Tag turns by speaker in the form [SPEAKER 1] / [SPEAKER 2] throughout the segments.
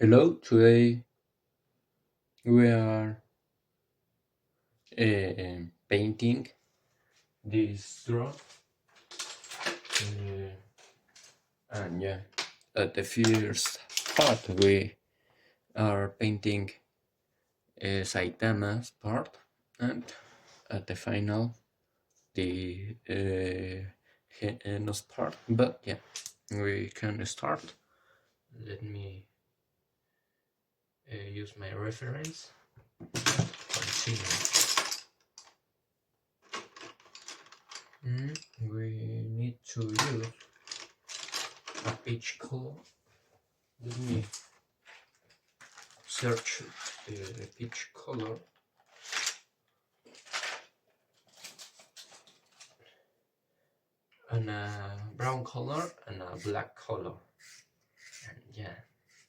[SPEAKER 1] Hello, today we are painting this drone, uh, and yeah, at the first part we are painting Saitama's part, and at the final the Genos part. But yeah, we can start. Let me use my reference. Continue. We need to use a peach color. Let me search the peach color, and a brown color and a black color. And yeah,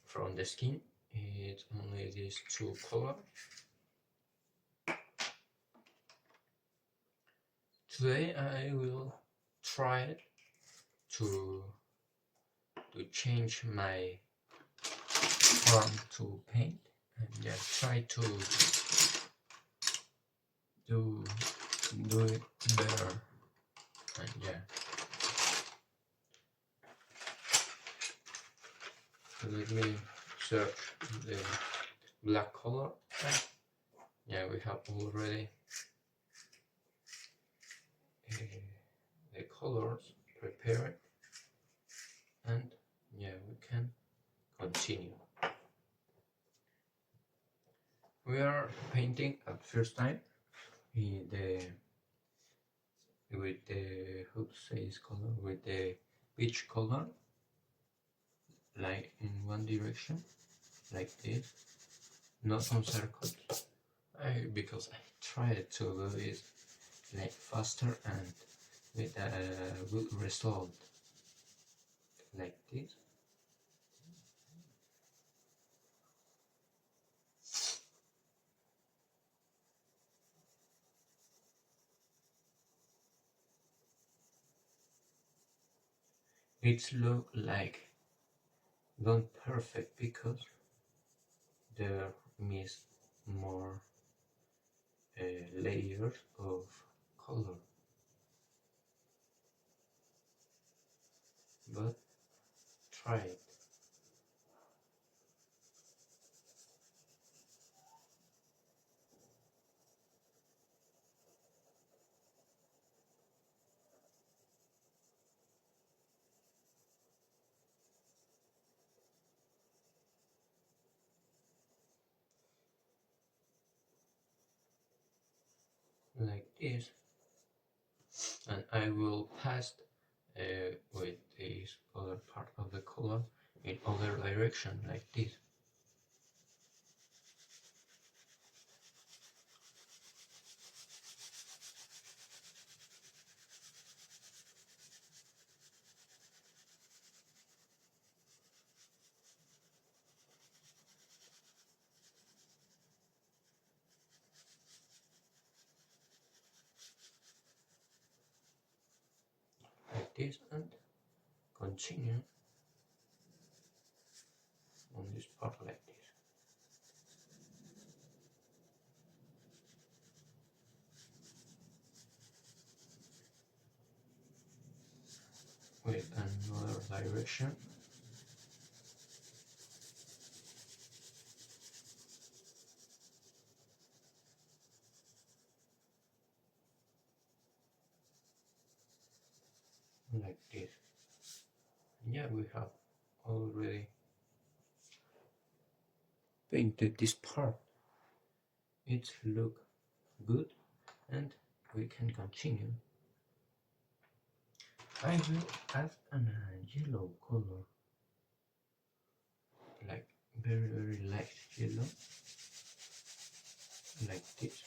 [SPEAKER 1] from the skin it's only these two colors. Today I will try to change my form to paint, and yeah, try to do it better. And yeah, so let me search the black color. Yeah, we have already the colors prepared, and yeah, we can continue. We are painting at first time in the with the how to say this color, with the peach color, like in one direction, like this, not on circles. Because I tried to do it like faster and with a good result, like this. It look like not perfect because there miss more layers of color, but try it. Like this, and I will pass with this other part of the color in other direction, like this. Like this, and continue on this part like this. With another direction. Like this. Yeah, we have already painted this part. It look good, and we can continue. I will add a yellow color, like very light yellow, like this.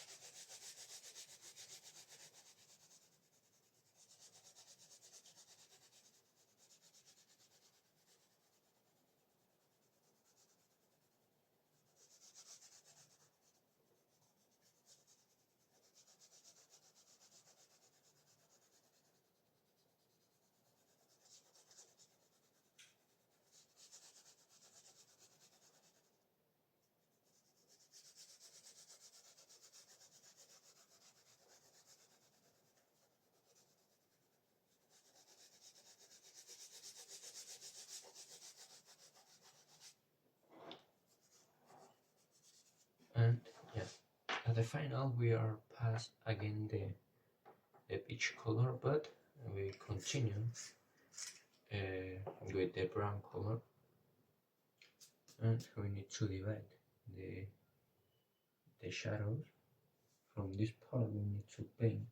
[SPEAKER 1] at the final we are past again the peach color, but we continue with the brown color, and we need to divide the shadows. From this part we need to paint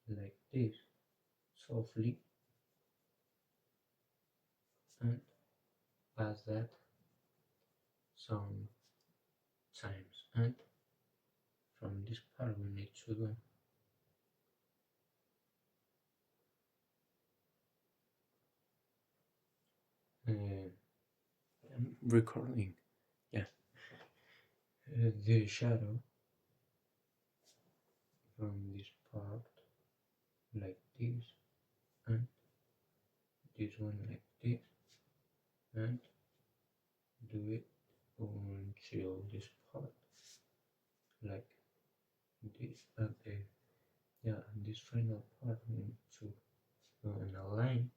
[SPEAKER 1] like this softly and pass that some times, and from this part we need to do I'm recording, yeah, the shadow from this part like this, and this one like this, and do it until this part like this, and this final part we need to go in a line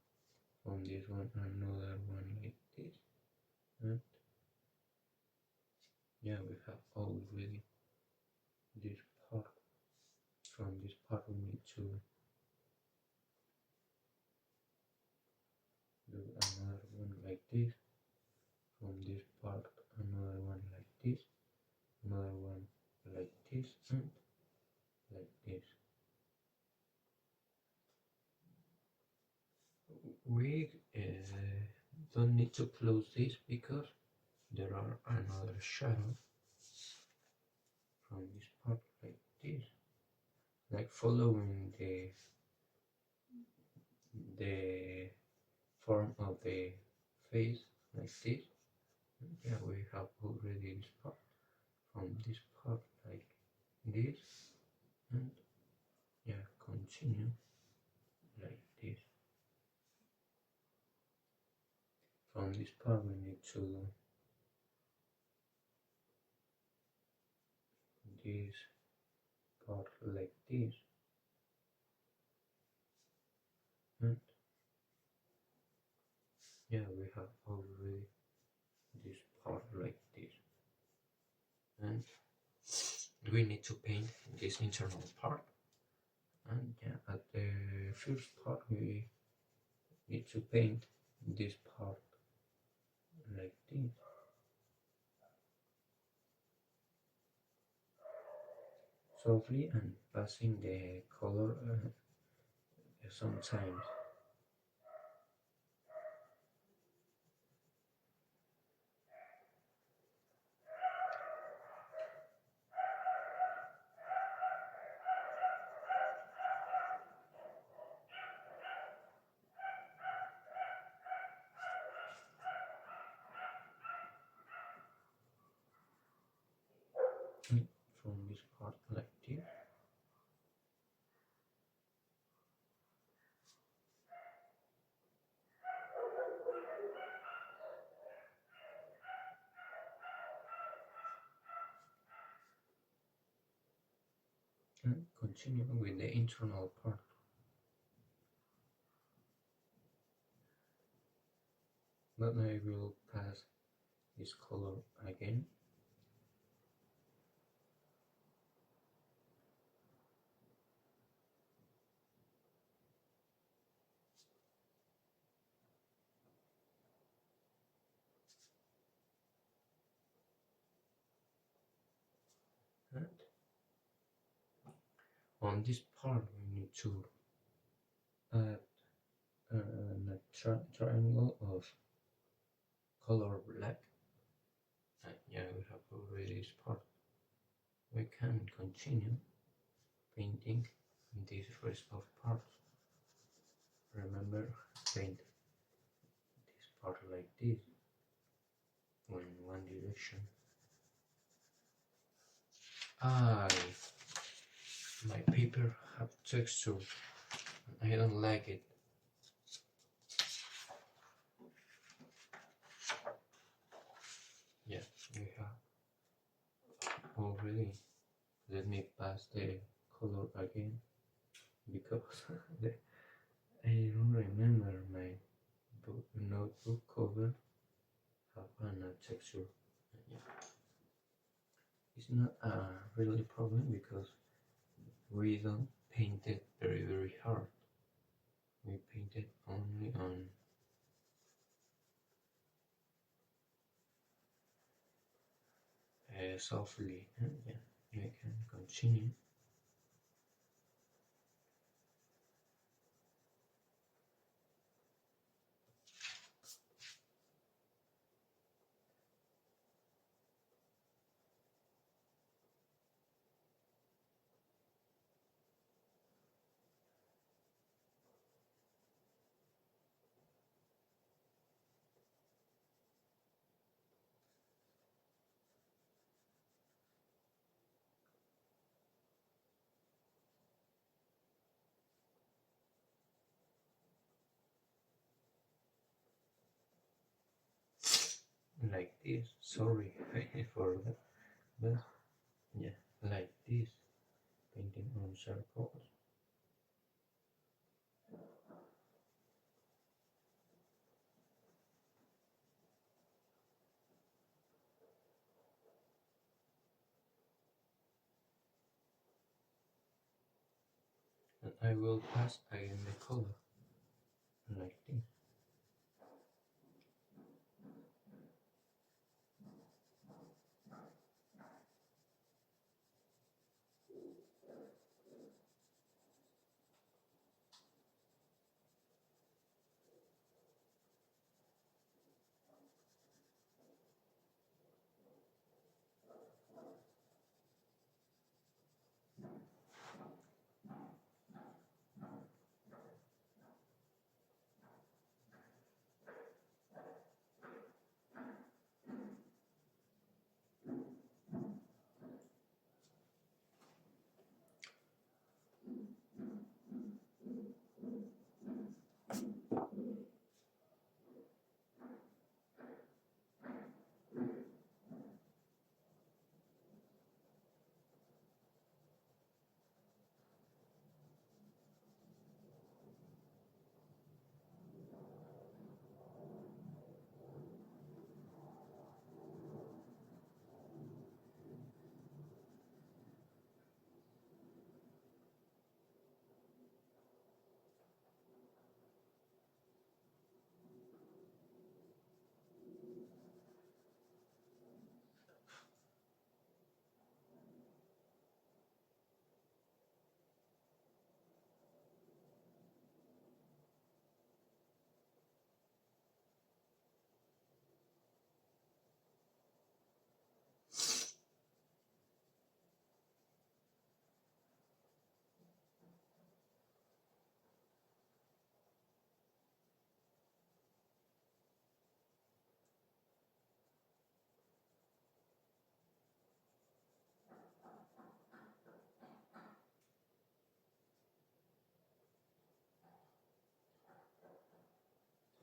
[SPEAKER 1] from this one, another one like this, and yeah, we have already this part. From this part we need to do another one like this, from this part another one like this, another one like this, and like this. We don't need to close this because there are another shadow from this part like this, like following the form of the face like this. Yeah, we have already this part. From this part like this, and yeah, continue like this. From this part we need to do this part like this, and yeah, we have already this part like this, and we need to paint this internal part. And yeah, at the first part we need to paint this part like this, softly, and passing the color sometimes. From this part like this, and continue with the internal part. But I will pass this color again. And on this part we need to add a triangle of color black. And yeah, we have already this part. We can continue painting this rest of parts. Remember, paint this part like this in one direction. My paper have texture. I don't like it. Yeah, we have already. Let me pass the color again because I don't remember my notebook cover have a texture. Yeah. It's not a really problem because we don't paint it very hard. We paint it only on softly, and yeah, we can continue. Like this. Sorry for that, but yeah, like this, painting on circles. And I will pass again the color like this.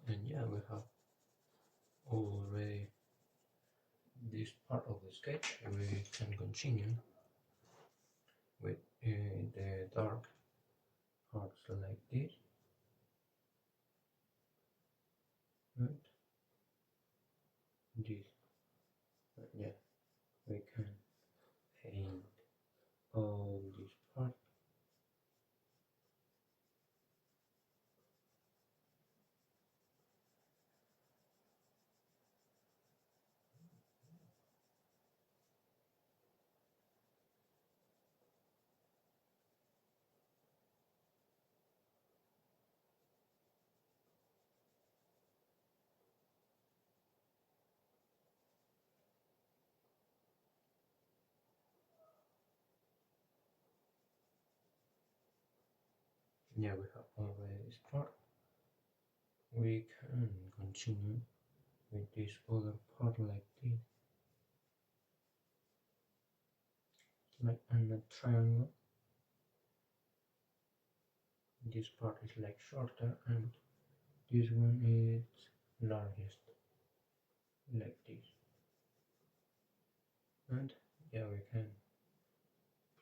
[SPEAKER 1] And yeah, we have already this part of the sketch. We can continue with the dark parts like this, right? This, yeah, we can paint all this part. Yeah, we have already this part. We can continue with this other part like this, like in a triangle. This part is like shorter and this one is largest, like this. And yeah, we can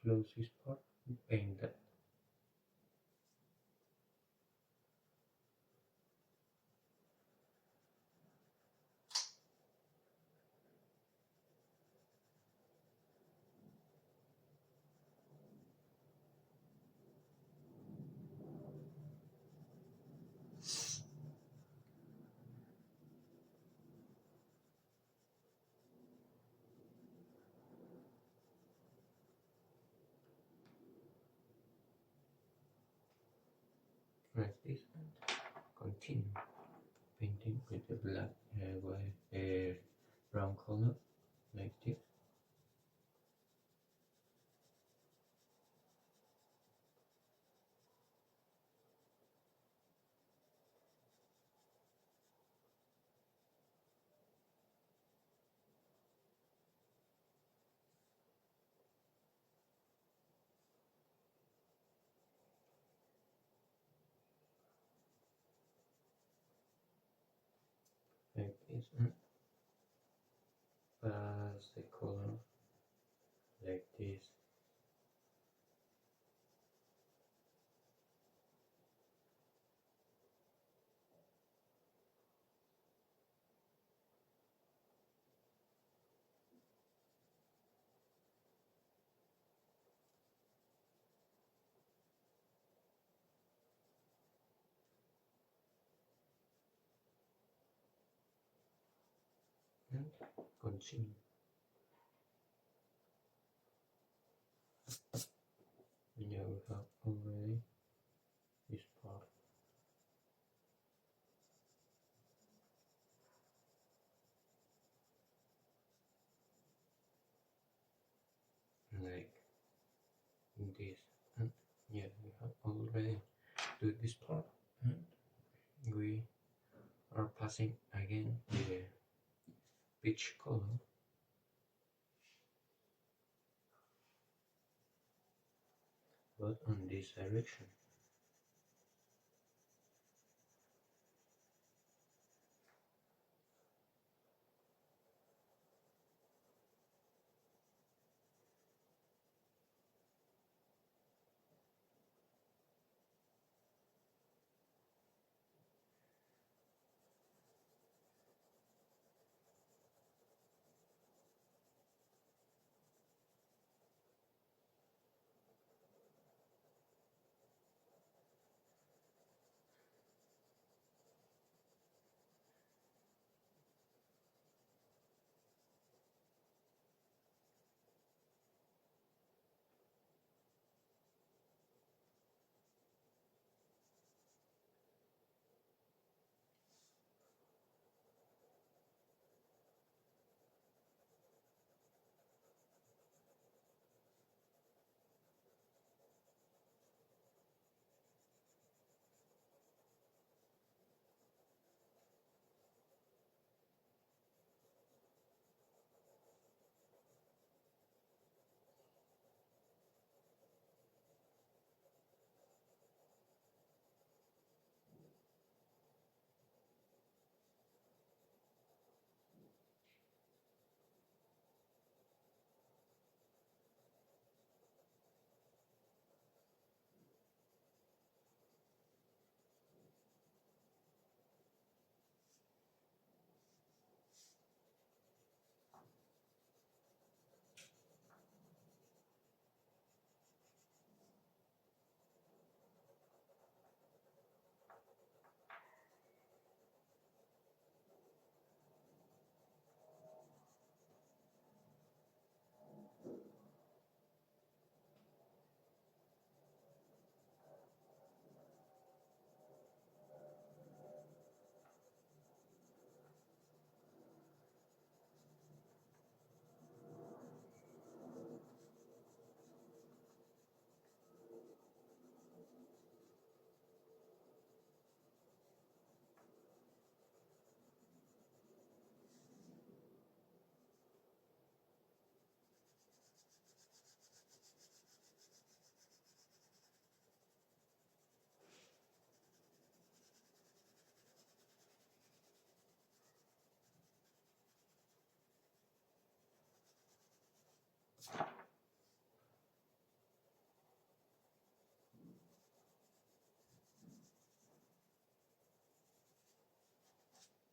[SPEAKER 1] close this part and paint that. like this, and continue painting with the black white brown color like this. Like this, and pass the color like this. And continue. And now we have already this part. Like this, and yeah, we have already do this part, and we are passing again the peach color, but on this direction.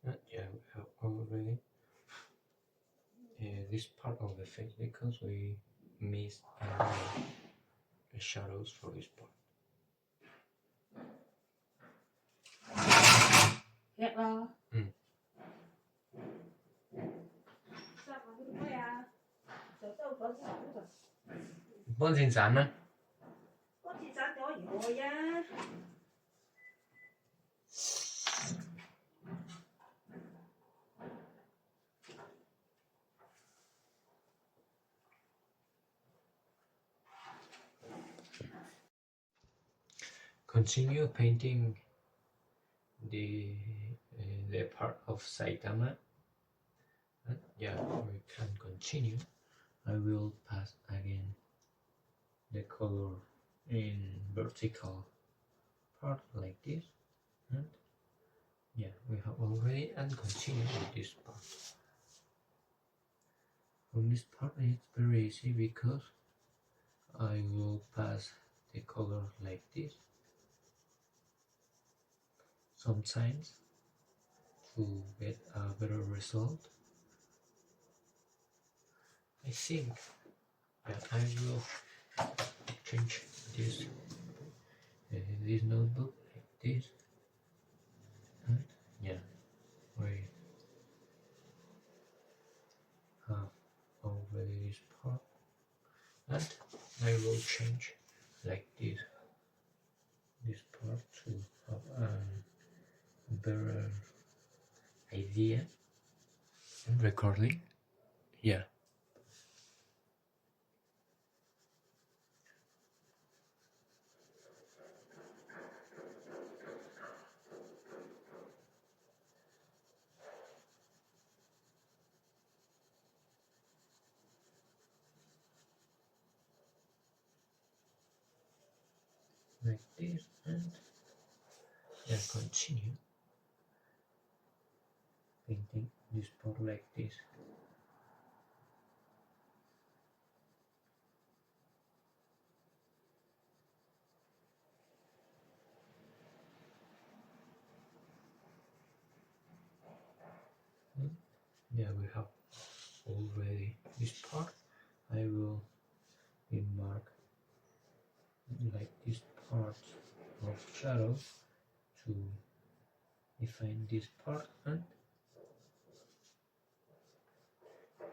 [SPEAKER 1] And yeah, we have already this part of the face because we missed the shadows for this part.
[SPEAKER 2] Ghét lo.
[SPEAKER 1] Ừ.
[SPEAKER 2] Sao mà cái đuôi à? Sợ tao có gì không rồi.
[SPEAKER 1] Con xin sẵn á.
[SPEAKER 2] Có gì sao cho gì rồi á?
[SPEAKER 1] continue painting the part of Saitama. And yeah, we can continue. I will pass again the color in vertical part like this, and yeah, we have already, and continue with this part. On this part it's very easy because I will pass the color like this sometimes to get a better result. I think that I will change this this notebook like this, and yeah, we have already this part, and I will change like this part to have a better idea and recording. Yeah. Like this, and then continue painting this part like this. And yeah, we have already this part. I will mark like this part of shadow to define this part, and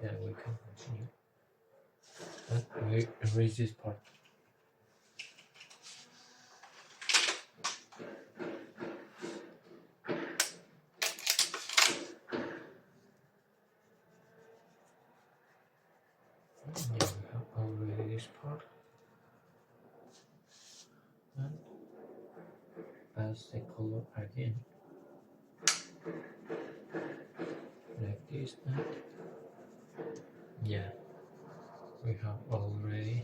[SPEAKER 1] yeah, we can continue. And we erase this part. Yeah, we have already this part, and pass the color again like this, and yeah, we have already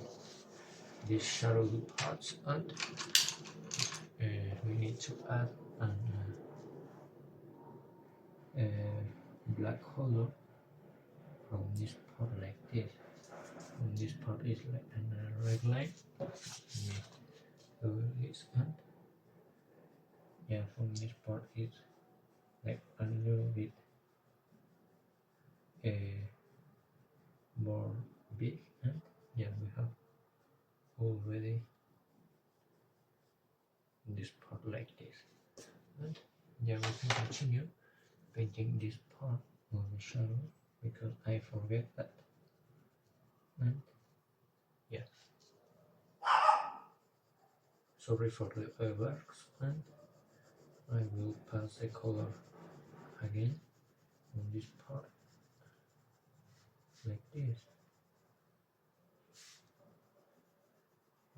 [SPEAKER 1] these shadow parts, and we need to add a black color from this part like this. From this part is like a red line. Over this, and yeah, from this part is like a little bit more big, and yeah, we have already this part like this, and yeah, we can continue painting this part of the shadow because I forget that, and yeah, sorry for the works, and I will pass the color again on this part like this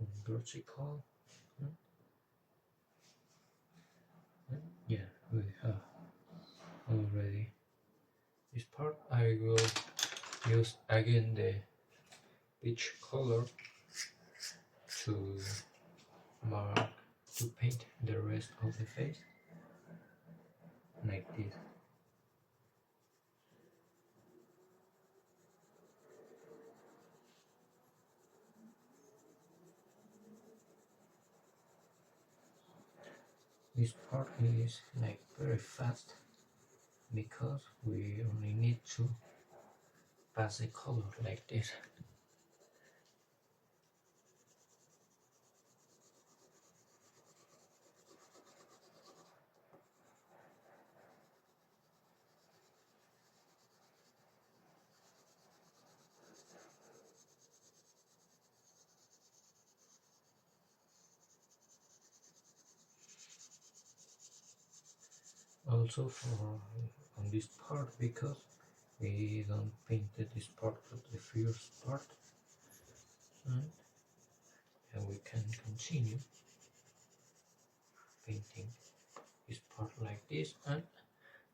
[SPEAKER 1] on vertical, and yeah, we have already this part. I will use again the peach color to mark, to paint the rest of the face like this. This part is like very fast because we only need to pass the color like this. Also for on this part, because we don't painted this part of the first part, and we can continue painting this part like this, and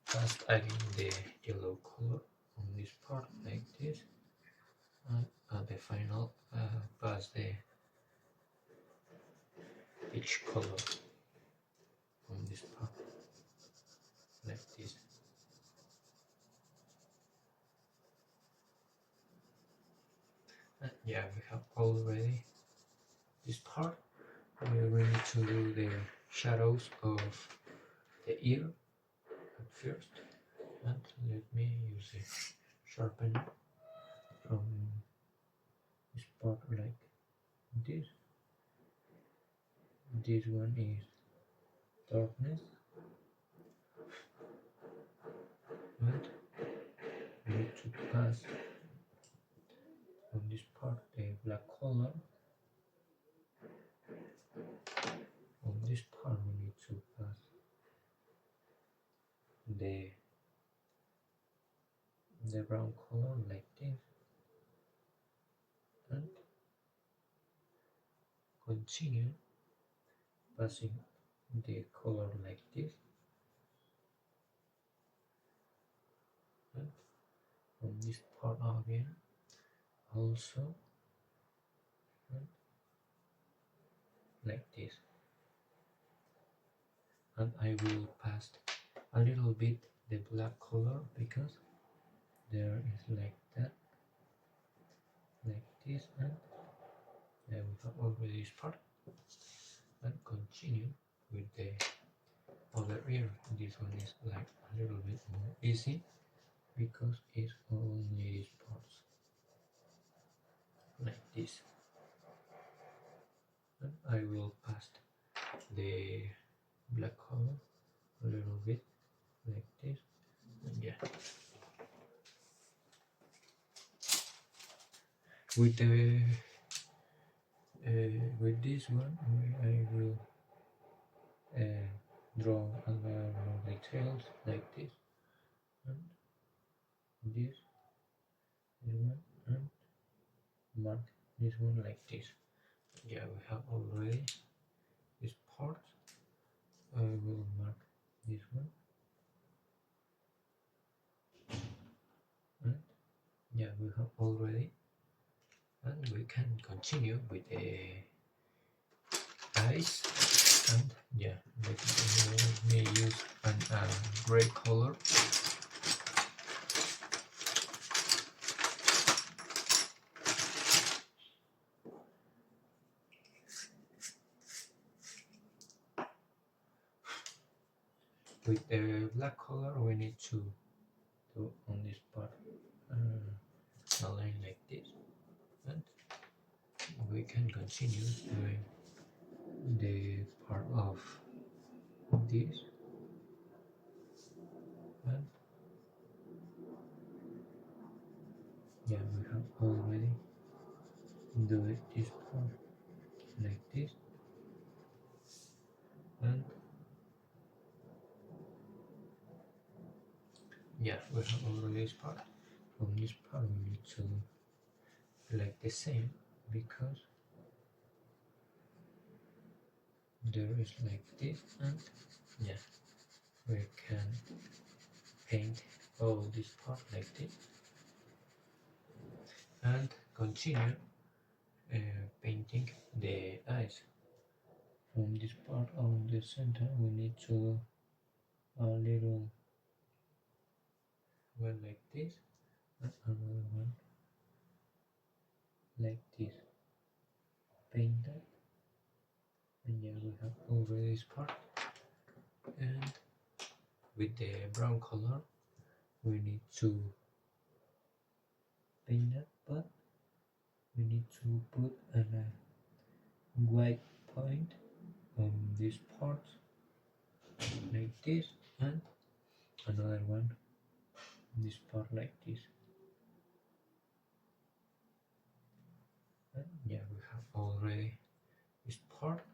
[SPEAKER 1] first adding the yellow color on this part like this, and at the final pass the each color on this part like this. And yeah, we have already this part. We need to do the shadows of the ear at first, and let me use a sharpener from this part like this. This one is darkness, and we need to pass on this part the black color. On this part we need to pass the brown color like this, and continue passing the color like this, and on this part again also, and like this. And I will pass a little bit the black color because there is like that, like this, and we have already this part, and continue with the other ear. This one is like a little bit more easy because it's only these parts like this, and I will pass the black color a little bit like this, and yeah, with the with this one I will draw other more details like this, and this one, and mark this one like this. Yeah, we have already this part. I will mark this one, and yeah, we have already, and we can continue with the eyes. And yeah, let me use a gray color. With the black color we need to do on this part a line like this, and we can continue doing the part of this, and yeah, we have already do it this part like this, and yeah, we have already this part. From this part we need to like the same because there is like this, and yeah, we can paint all this part like this, and continue painting the eyes. From this part on the center we need to do a little one like this, and another one like this, paint that, and yeah, we have already this part. And with the brown color we need to paint that, but we need to put a white point on this part like this, and another one this part like this, and yeah, we have already this part.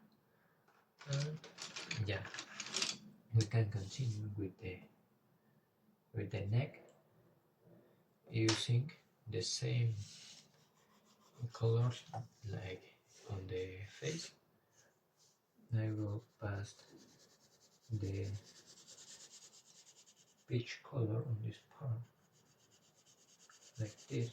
[SPEAKER 1] And yeah, we can continue with the neck using the same colors like on the face. I will pass the peach color on this part, like this.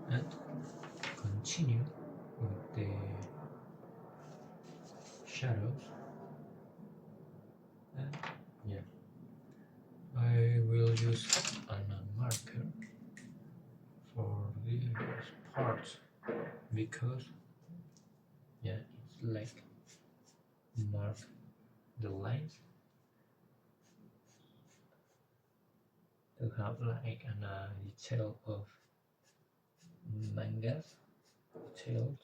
[SPEAKER 1] And continue with the shadows. And yeah, I will use a marker for these parts because yeah, it's like mark the lines to have like an detail of mangas details.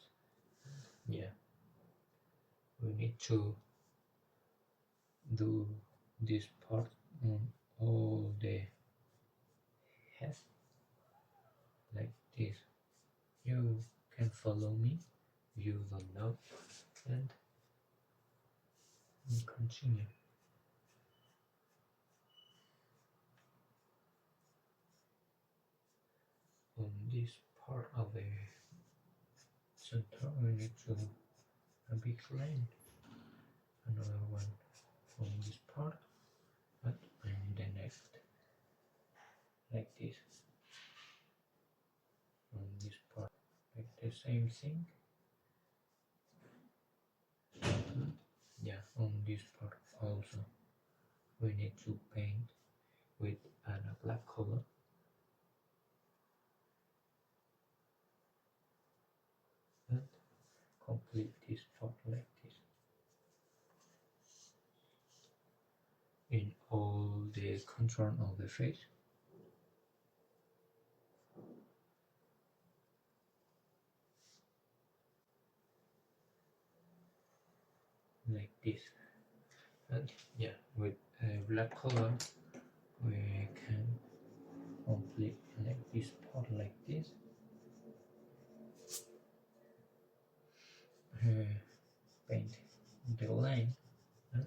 [SPEAKER 1] Yeah, we need to do this part on all the heads like this. You can follow me, you don't know, and we continue. On this part of the center, we need to a big line. Another one on this part, and the next, like this. On this part, like the same thing. Yeah, on this part also, we need to paint with a black color. And complete this part like this. In all the contour of the face. Like this. And yeah, with a black color we can complete like this part like this. Paint the line and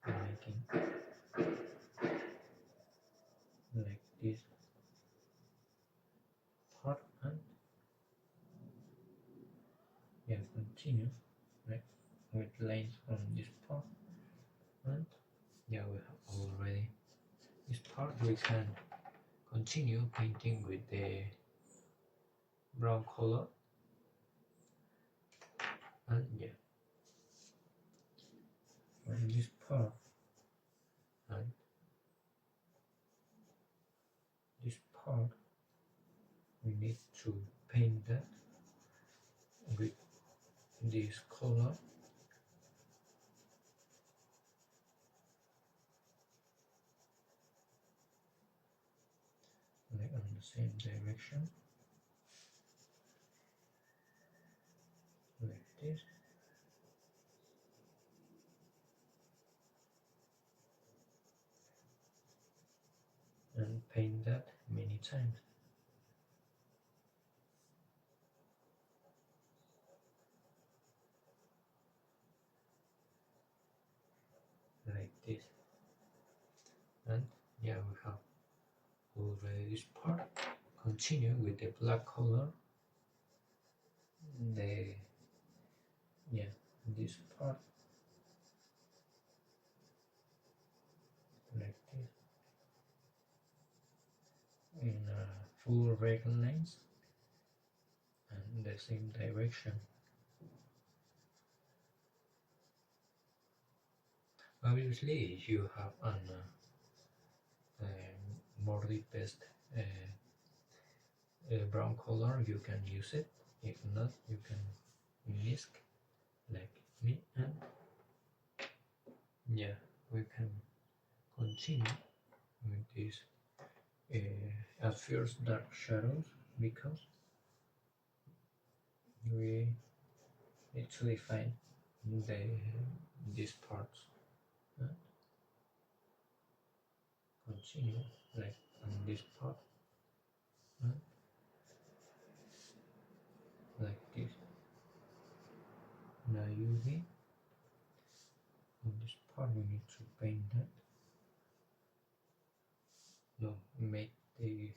[SPEAKER 1] making like this part, and yeah, continue like with lines on this part. And yeah, we have already this part. We can continue painting with the brown color. And yeah, on this part and this part we need to paint that with this color, like on the same direction, like this. And paint that many times. Like this. And yeah, we have already this part. Continue with the black color. This part like this in full regular lines and the same direction. Obviously, if you have an more deepest brown color, you can use it. If not, you can whisk like me, and yeah, we can continue with this at first dark shadows because we to define these parts. Continue like on this part, like this. Now UV on this part we need to paint that. No, make the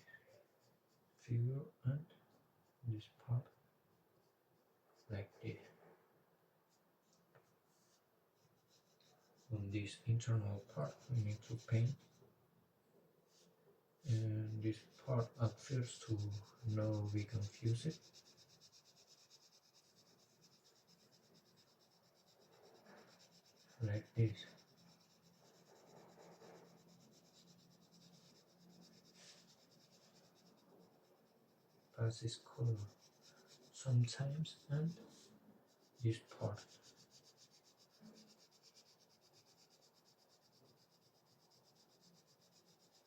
[SPEAKER 1] figure and this part like this. On this internal part we need to paint, and this part at first to not be confused. Like this. Pass this color sometimes and this part.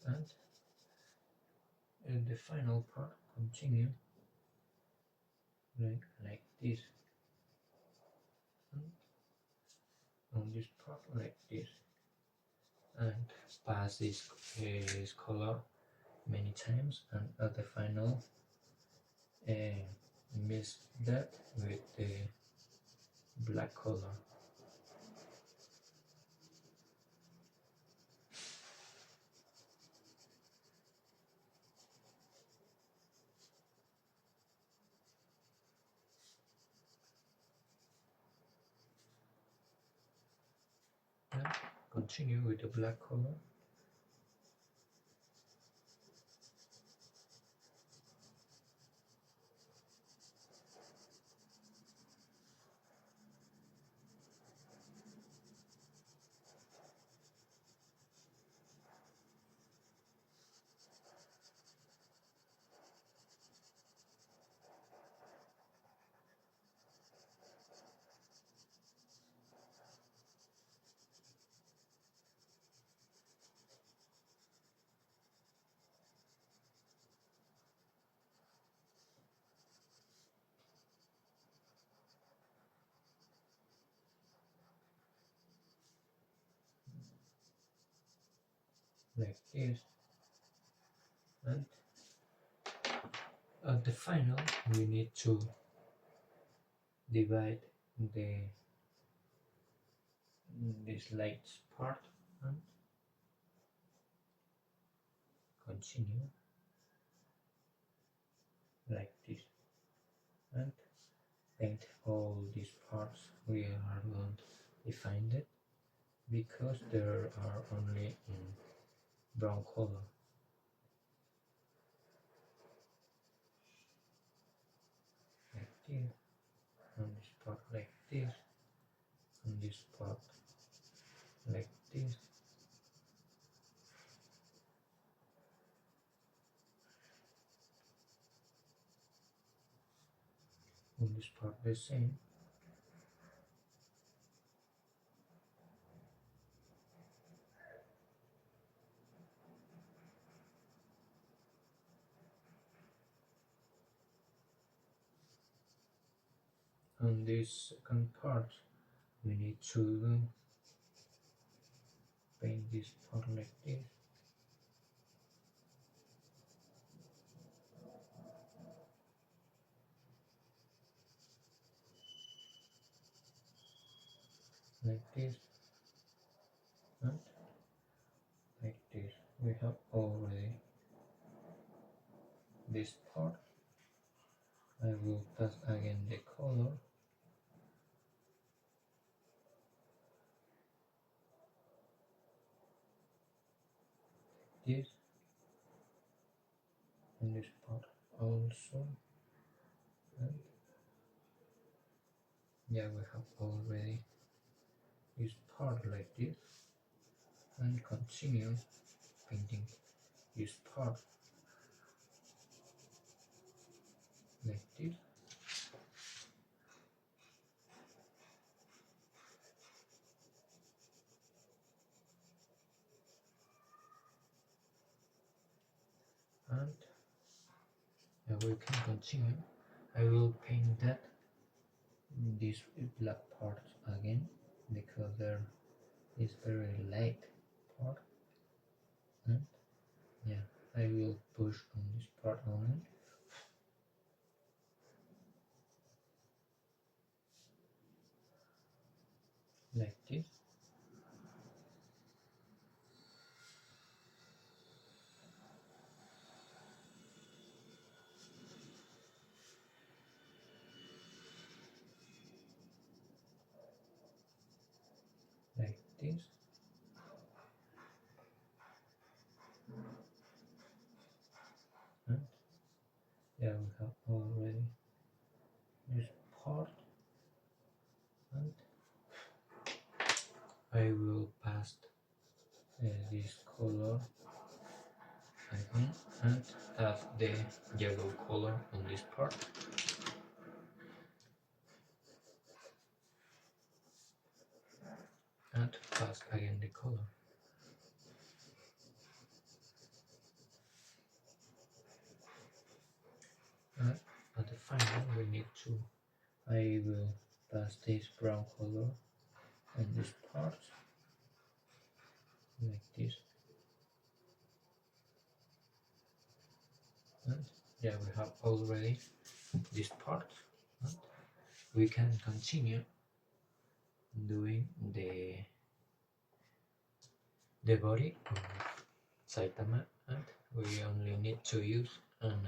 [SPEAKER 1] And in the final part continue like this. And on this part like this. And pass this color many times, and at the final mix that with the black color. And continue with the black color. Like this. And at the final we need to divide this light part and continue like this, and paint all these parts. We are going to define it because there are only in brown color. Like this, on this part like this, on this part like this. On this part the same. On this second part we need to paint this part like this. Like this and like this. We have already this part. I will pass again the color. This and this part also. And yeah, we have already this part like this, and continue painting this part like this. And we can continue. I will paint that this black part again because there is very light part, and yeah, I will push on this part only. Like this. Like this. And yeah, we have already this part, and I will pass this color again and add the yellow color on this part. And pass again the color. And at the final we need to, I will pass this brown color on this part, like this. And yeah, we have already this part, and we can continue doing the body of Saitama, and we only need to use an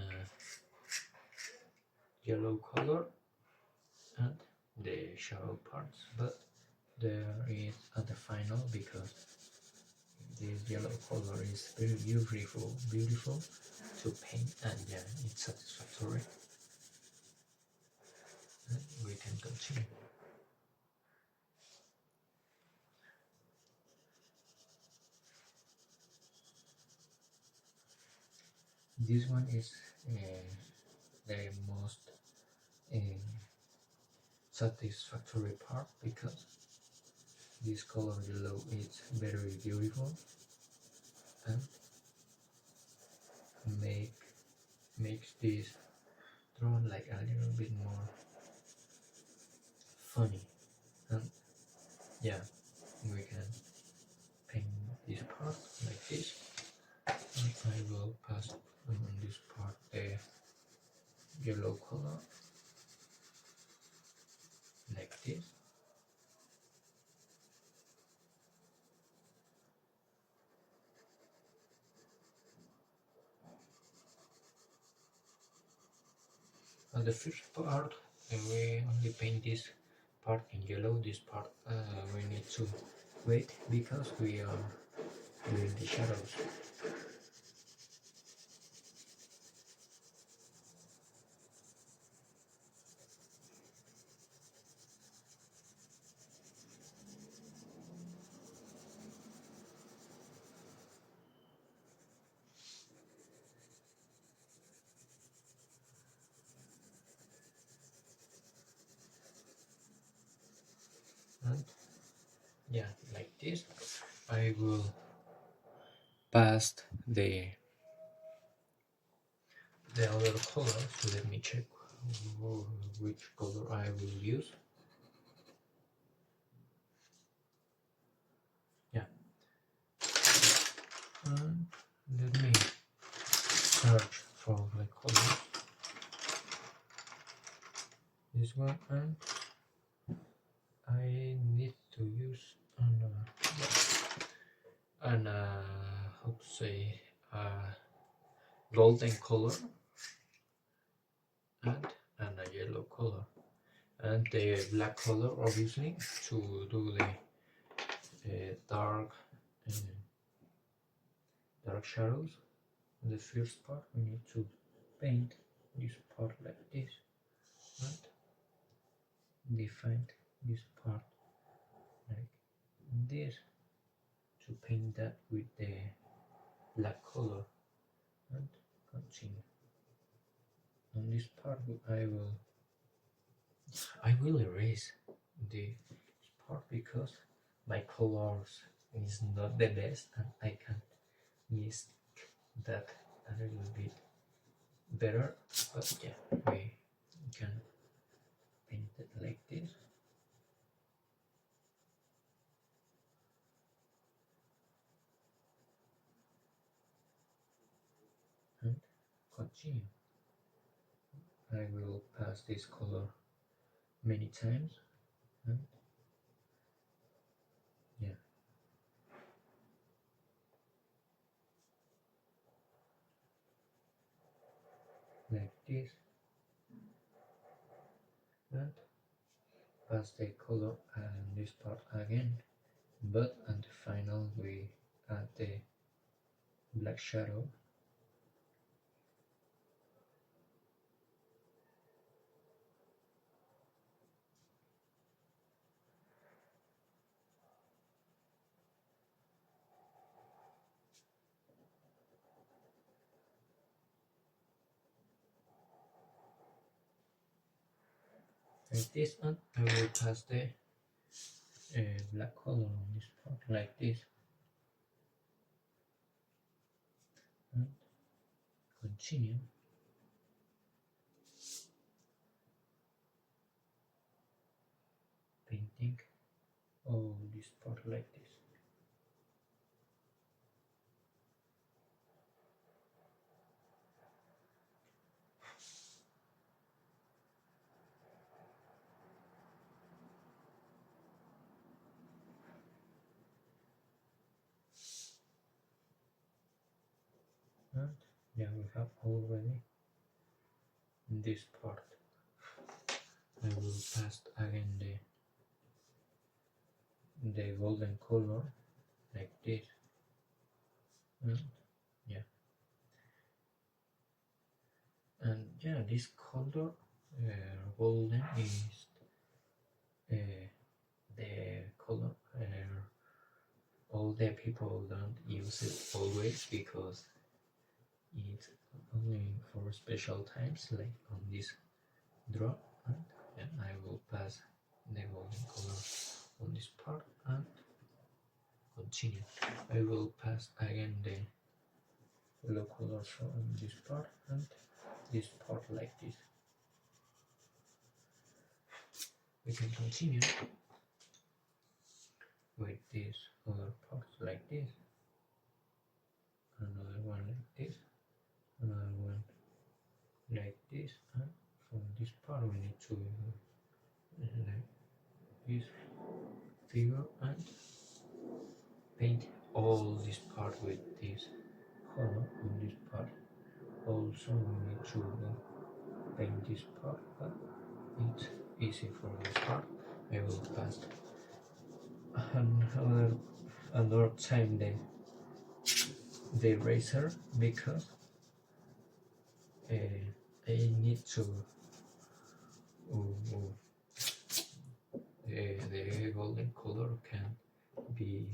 [SPEAKER 1] yellow color and the shadow parts, but there is at the final, because this yellow color is very beautiful to paint, and yeah, it's satisfactory, and we can continue. This one is the most satisfactory part, because this color yellow is very beautiful and makes this drawing like a little bit more funny, and yeah, we can paint this part like this, and I will pass on this part the yellow color like this. The first part, we only paint this part in yellow. This part we need to wait because we are doing the shadows. And yeah, like this, I will pass the other color. So let me check which color I will use. Yeah, and let me search for the color. This one, and I need to use an how to say golden color and a yellow color, and the black color obviously to do the dark shadows. In the first part we need to paint this part like this and define this part like this to paint that with the black color and continue. On this part I will erase this part because my colors is not the best, and I can use that a little bit better, but yeah, we can paint it like this. And continue. I will pass this color many times, and yeah, like this, and pass the color and this part again, but at the final we add the black shadow. Like this, and I will pass the black color on this part like this, and continue. Painting all this part like this. And yeah, we have already this part. I will pass again the golden color like this, and yeah, and yeah, this color golden is the color all the people don't use it always because it's only for special times, like on this draw. And I will pass the golden color on this part and continue. I will pass again the yellow color on this part and this part like this. We can continue with this other part like this, another one like this, another one like this, and from this part we need to like this figure and paint all this part with this color on this part. Also we need to paint this part, but it's easy for this part. I will pass another time the eraser because I need to the golden color can be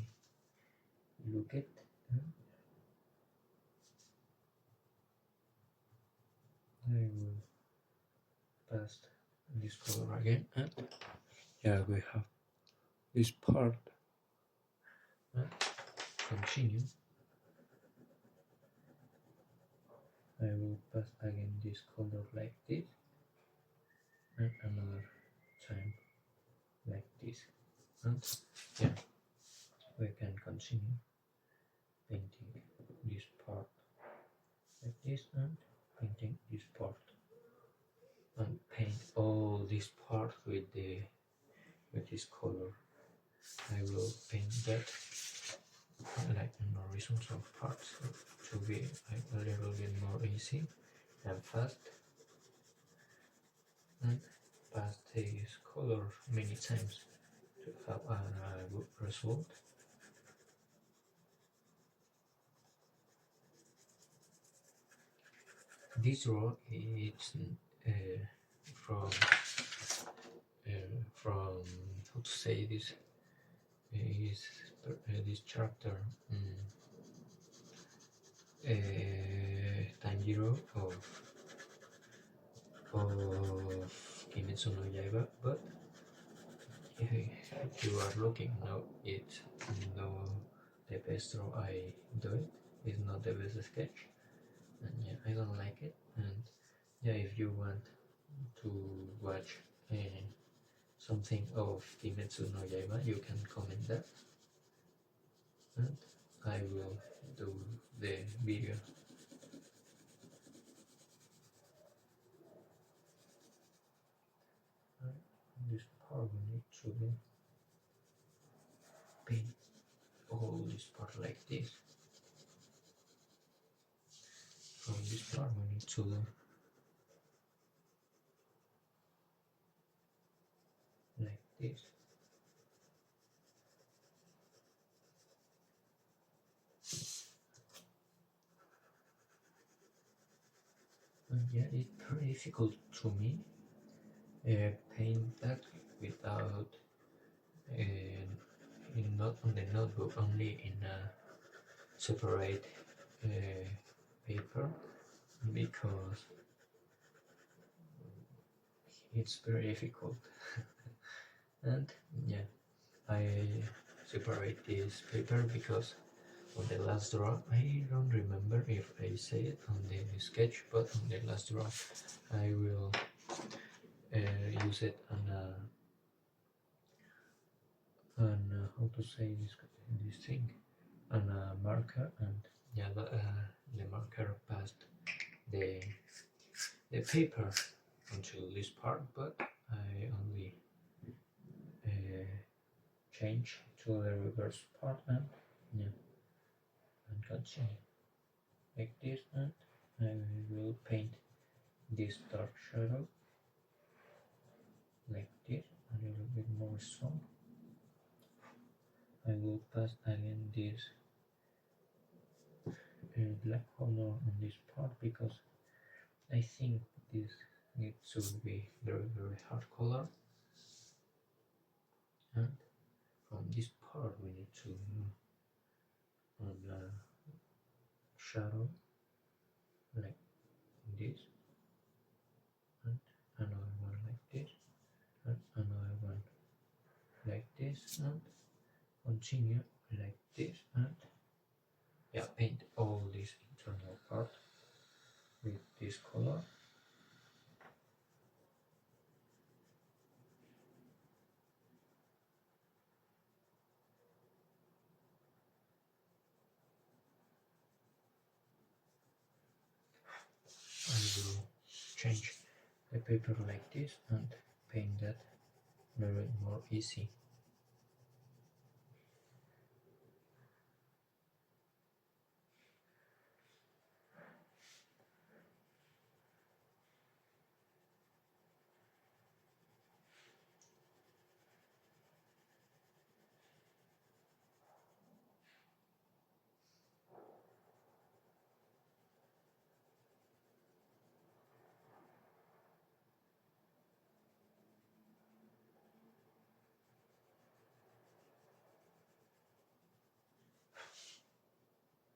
[SPEAKER 1] looked at. I will pass this color again, and yeah, we have this part. And continue. I will pass again this color like this, and another time like this, and yeah, we can continue painting this part like this and painting this part, and paint all this part with this color. I will paint that like in horizontal parts to be a little bit more easy and fast, and pass this color many times to have a good result. This row is from how to say this is this character Tanjiro of Kimetsu no Yaiba, but if you are looking now, it's no the best draw I do it. It's not the best sketch, and yeah, I don't like it. And yeah, if you want to watch something of Kimetsu no Yaiba, you can comment that, and I will do the video. This part we need to paint all this part like this. From this part we need to like this. And yeah, it's very difficult to me paint that without not on the notebook, only in a separate paper, because it's very difficult. And yeah, I separate this paper because on the last draw, I don't remember if I say it on the sketch, but on the last draw I will use it on how to say this thing, on a marker, and yeah, the marker passed the paper until this part, but I only change to the reverse part, and yeah, and continue like this, and I will paint this dark shadow like this, a little bit more strong. I will pass again this black color on this part, because I think this needs to be very hard color, and from this part we need to on the shadow like this, and another one like this, and another one like this, and continue like this, and yeah, paint all this internal part with this color. I will change the paper like this and paint that very more easy.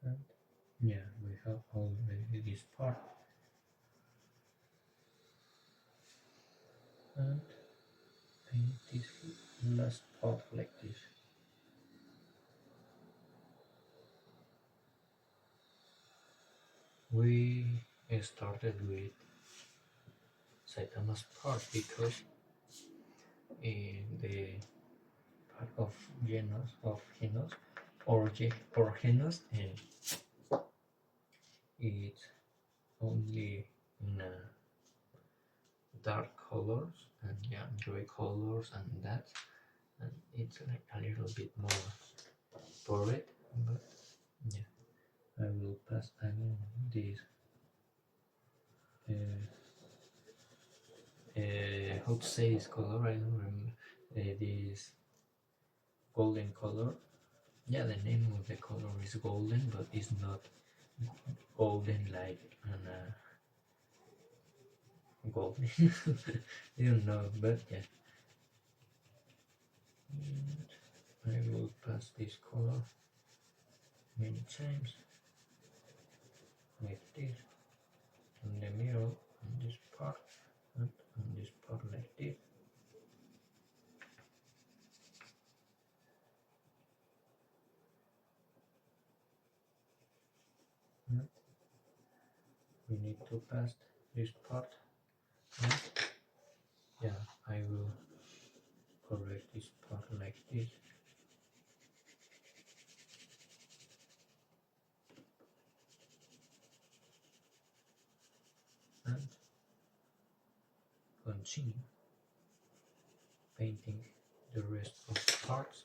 [SPEAKER 1] And yeah, we have already this part, and paint this last part like this. We started with Saitama's part because in the part of Genos, or Genos, and it's only in dark colors and yeah, gray colors and that, and it's like a little bit more bored, but yeah, I will pass again this how to say this color, I don't remember, this golden color. Yeah, the name of the color is golden, but it's not golden like an golden. You don't know, but yeah. And I will pass this color many times like this in the middle, on this part, and on this part like this. And we need to pass this part, and yeah, I will correct this part like this. And continue painting the rest of the parts.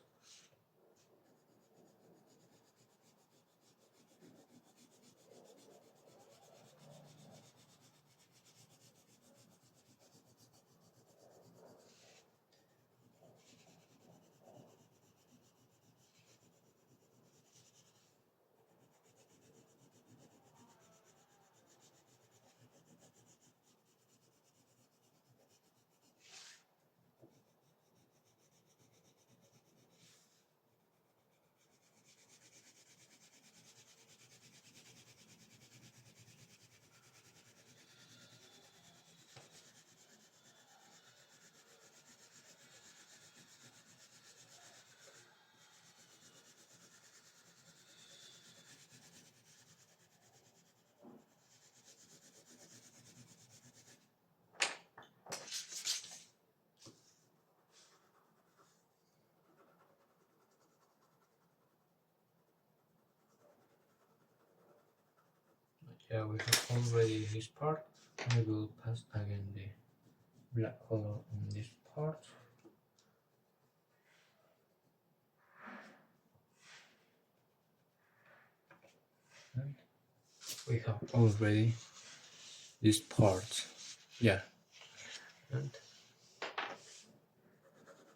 [SPEAKER 1] Yeah, we have already this part. I will pass again the black color on this part. And we have already this part. Yeah. And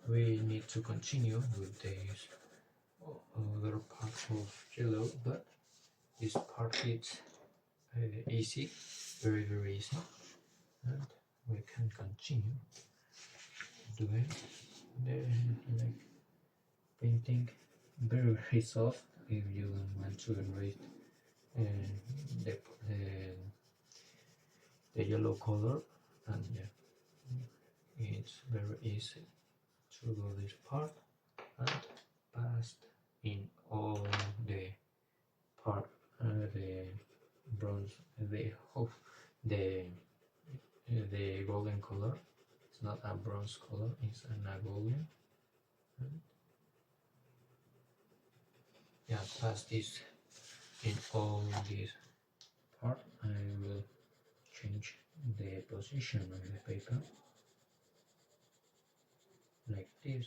[SPEAKER 1] we need to continue with this other part of yellow, but this part is easy, very easy, and we can continue doing the like painting very soft if you don't want to erase the, the yellow color. And yeah, it's very easy to do this part and pass in all the part the bronze the golden color. It's not a bronze color, it's a golden. And yeah, pass this in all this part. I will change the position of the paper like this.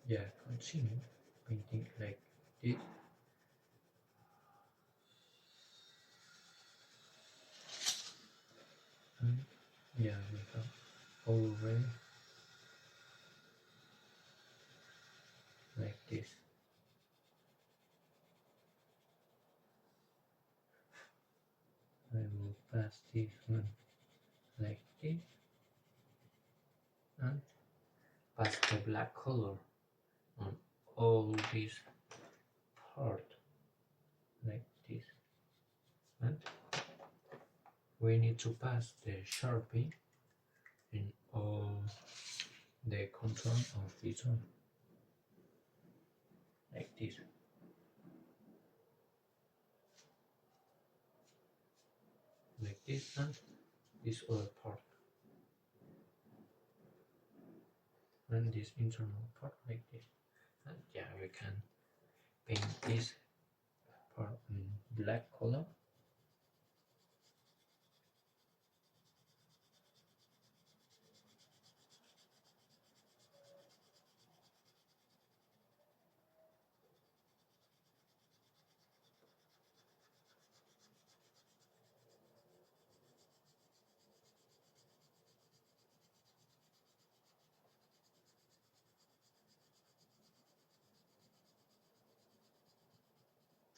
[SPEAKER 1] Yeah, continue painting like this. And yeah, we have already like this. I will pass this one like this and pass the black color on all this part like this. And we need to pass the Sharpie in all the contour of this one like this. Like this, and this other part, and this internal part like this. And yeah, we can paint this part in black color.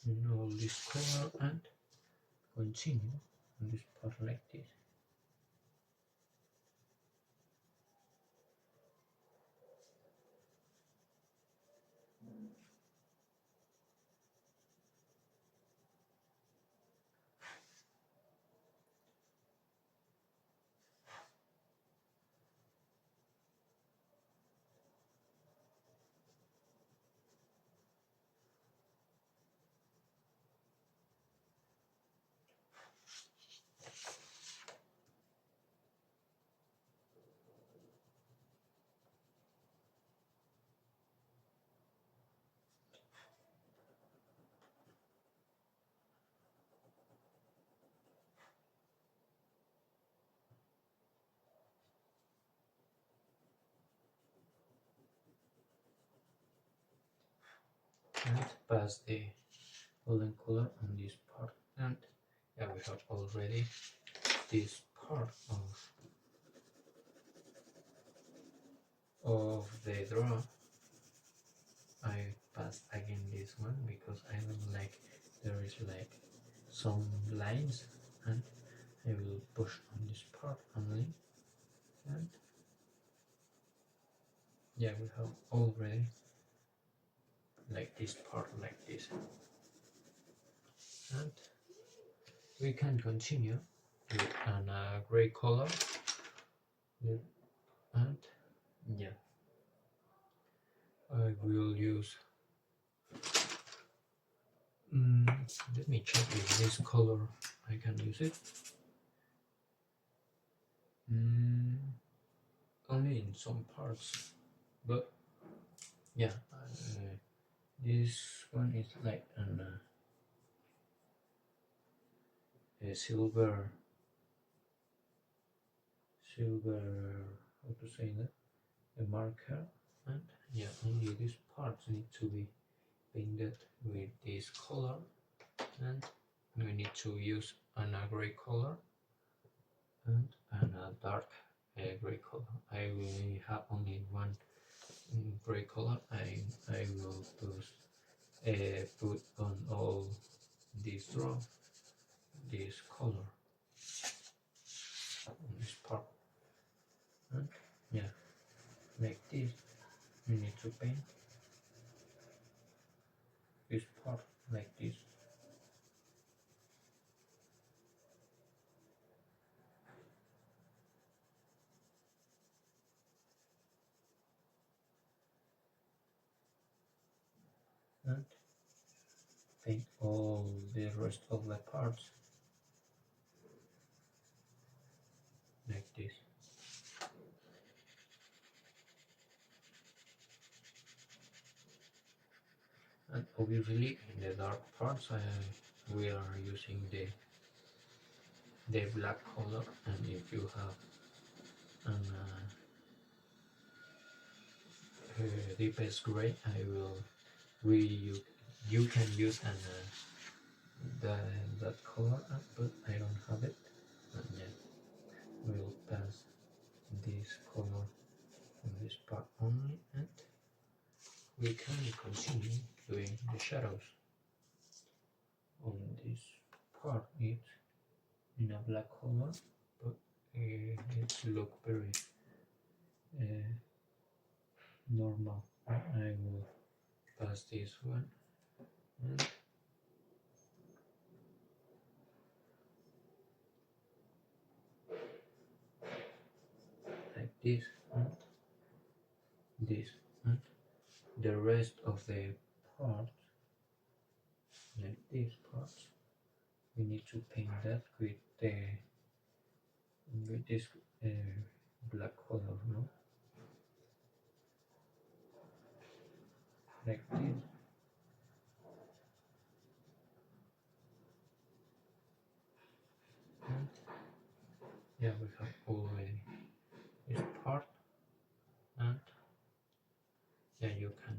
[SPEAKER 1] In all this color and continue on this part like this. and pass the golden color on this part, and yeah, we have already this part of the draw. I pass again this one because I don't like there is like some lines, and I will push on this part only, and yeah, we have already like this part like this, and we can continue with a gray color, and yeah, I will use let me check if this color I can use it. Only in some parts, but yeah, this one is like a silver, how to say that, a marker, and yeah, only these parts need to be painted with this color, and we need to use a gray color and a dark gray color. I will have only one gray color. I will put on all this draw this color on this part, and yeah, like this we need to paint this part like this, and paint all the rest of the parts like this. And obviously in the dark parts we are using the black color, and if you have an deepest gray, you can use that color, but I don't have it, and yeah, we'll pass this color on this part only, and we can continue doing the shadows on this part. It's in a black color, but it look very normal. I will pass this one, and like this, and this, and the rest of the parts, like these parts, we need to paint that with this black color, no? Like this. And yeah, we have already this part, and yeah, you can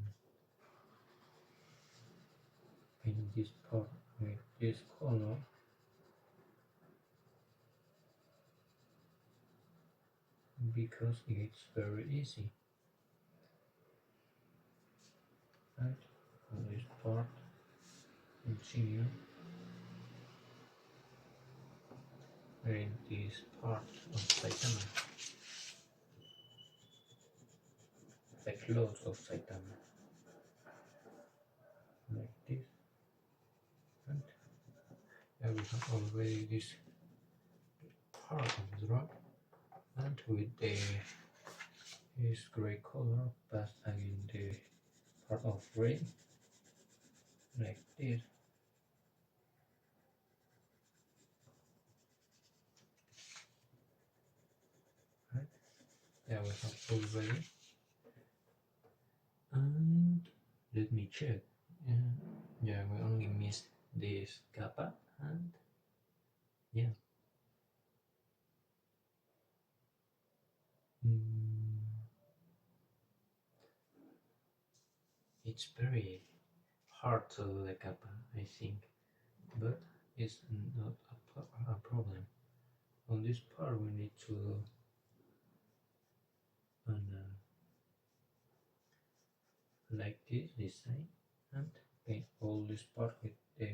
[SPEAKER 1] paint this part with this color, because it's very easy. And on this part, continue in this part of Saitama, the clothes of Saitama, like this, and yeah, we have already this part of the rock, and with this gray color, pass again the part of gray, like this. Right? Yeah, we have already. And let me check. Yeah, we only missed this kappa, and yeah. It's very hard to look up, I think, but it's not a problem. On this part we need to like this side and paint all this part with the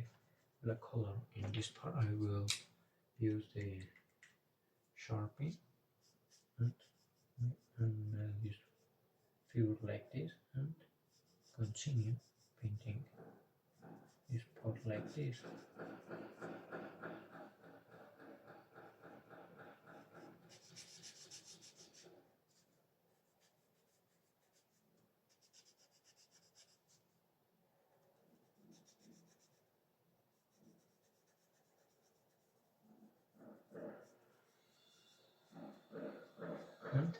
[SPEAKER 1] black color. In this part I will use the Sharpie and this figure like this and continue painting this part like this. And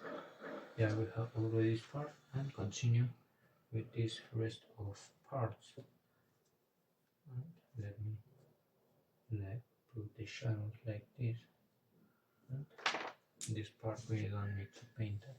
[SPEAKER 1] yeah, we have already this part and continue with this rest of parts. And let me put the shadows like this. And this part we don't need to paint that.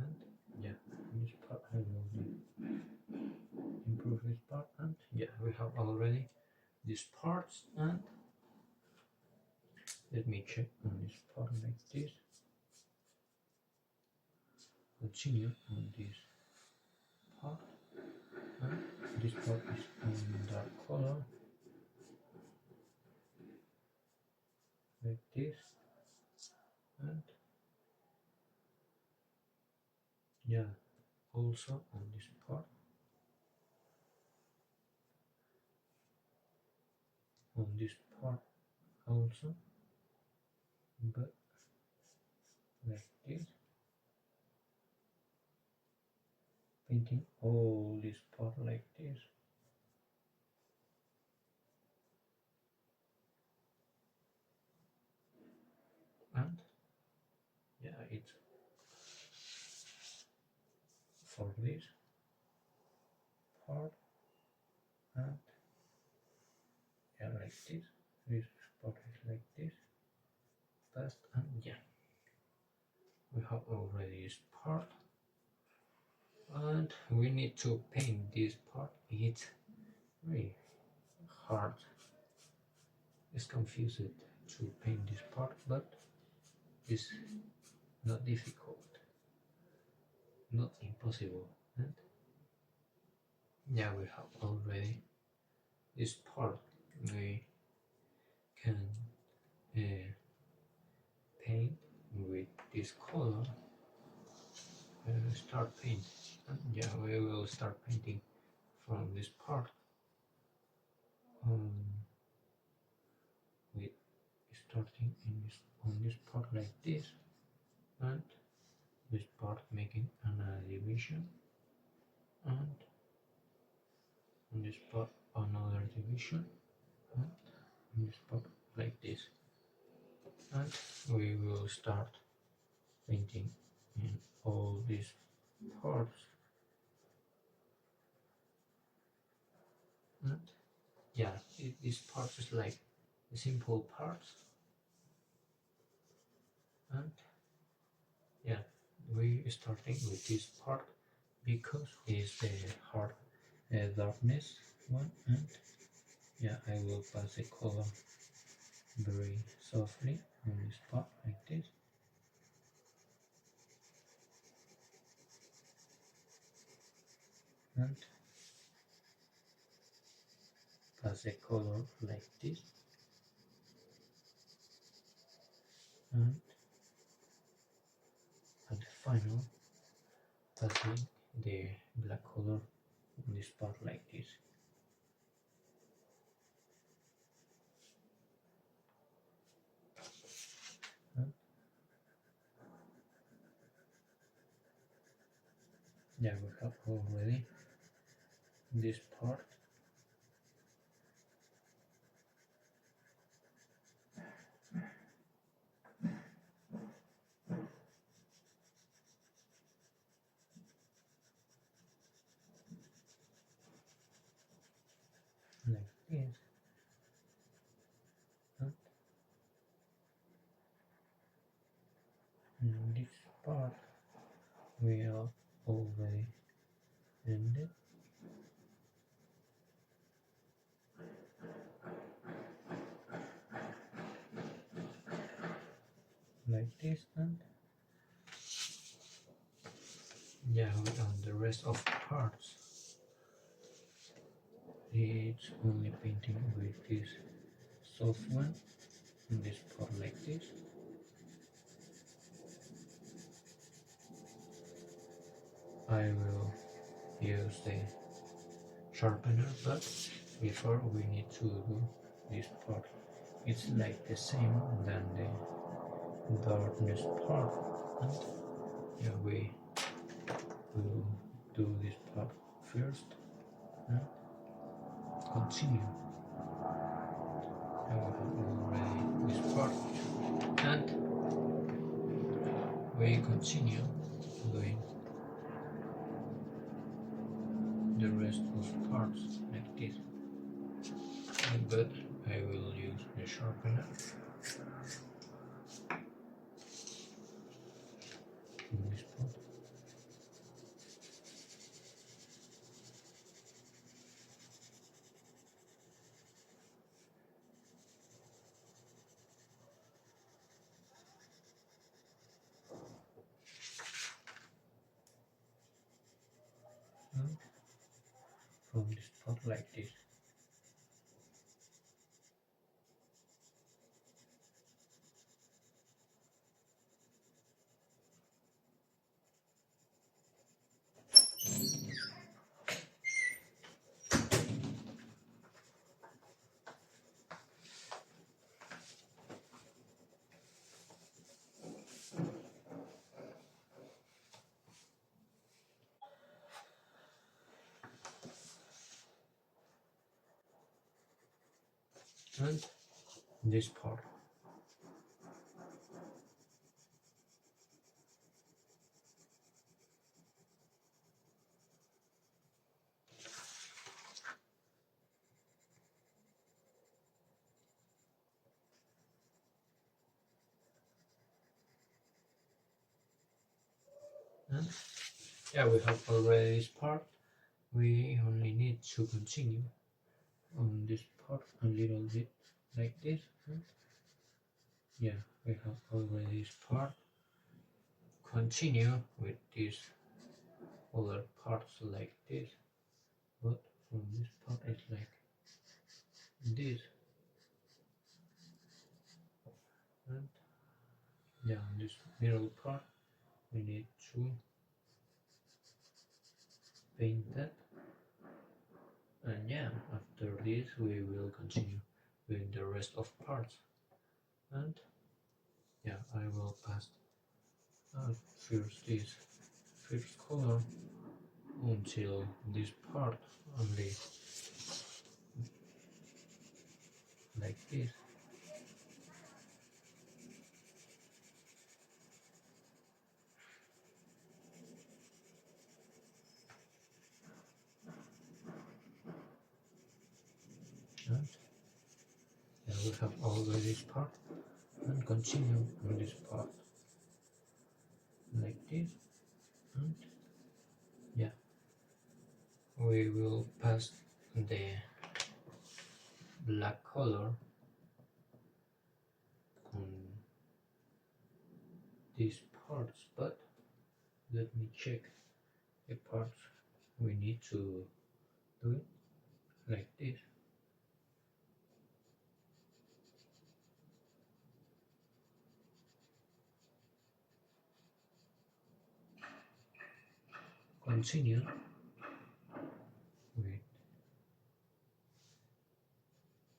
[SPEAKER 1] And yeah, this part I will improve this part. And yeah, we have already these parts. And let me check on this part like this. Continue on this part. And this part is on dark color like this. And yeah, also on this part, on this part also, but like this, painting all this part like this. And yeah, it's for this part. And yeah, like this part is like this, fast. And yeah, we have already this part, and we need to paint this part. It's very hard, it's confused to paint this part, but it's not difficult, not impossible. And yeah, we have already this part. We can paint with this color. Start paint. And yeah, we will start painting from this part. With starting on this part like this, and this part making another division, and on this part another division, and on this part like this. And we will start painting in all these parts. And yeah, this part is like the simple parts. And yeah, we starting with this part because it's the hard darkness one. And yeah, I will pass the color very softly on this part like this. And pass the color like this. And at the final, passing the black color on this part like this. And yeah, we have already this part like this. And this part we are already ended. Like this, and yeah, we on the rest of parts. It's only painting with this soft one in this part like this. I will use the sharpener, but before we need to do this part. It's like the same than the darkness part, and yeah, we will do this part first and continue. I have already this part, and we continue doing the rest of parts like this. But I will use the sharpener in this part. And from this part like this. And this part. And yeah, we have already this part. We only need to continue on this part a little bit like this. And yeah, we have already this part. Continue with these other parts like this, but from this part it's like this. And yeah, on this middle part we need to paint that. And yeah, after this we will continue with the rest of parts. And yeah, I will pass first this first color until this part only like this. And yeah, we have already this part, and continue on this part like this. And yeah, we will pass the black color on these parts, but let me check the parts we need to do it like this. Continue with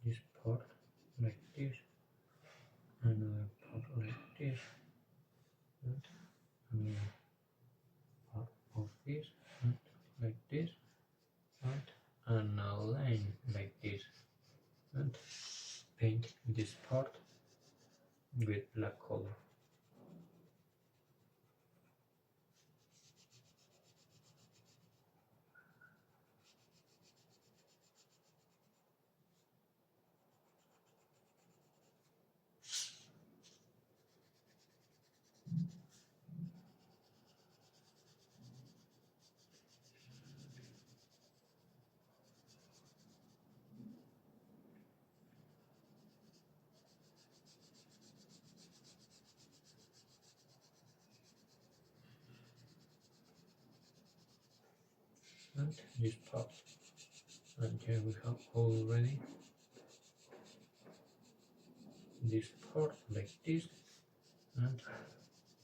[SPEAKER 1] this part like this, another part like this, and another part of this, and like this, and a line like this, and paint this part with black color. and this part. And here we have already this part like this, and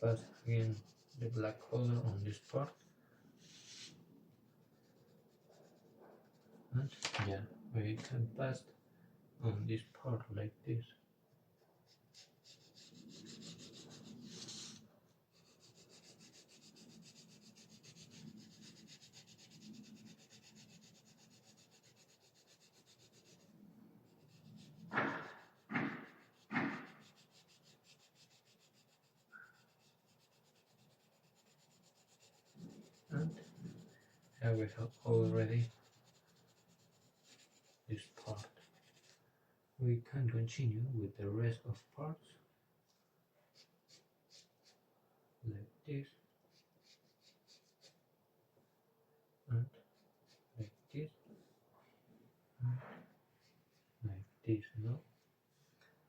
[SPEAKER 1] pass again the black color on this part, and yeah, we can pass on this part like this. And here we have already this part. We can continue with the rest of parts like this, and like this, and like this, no?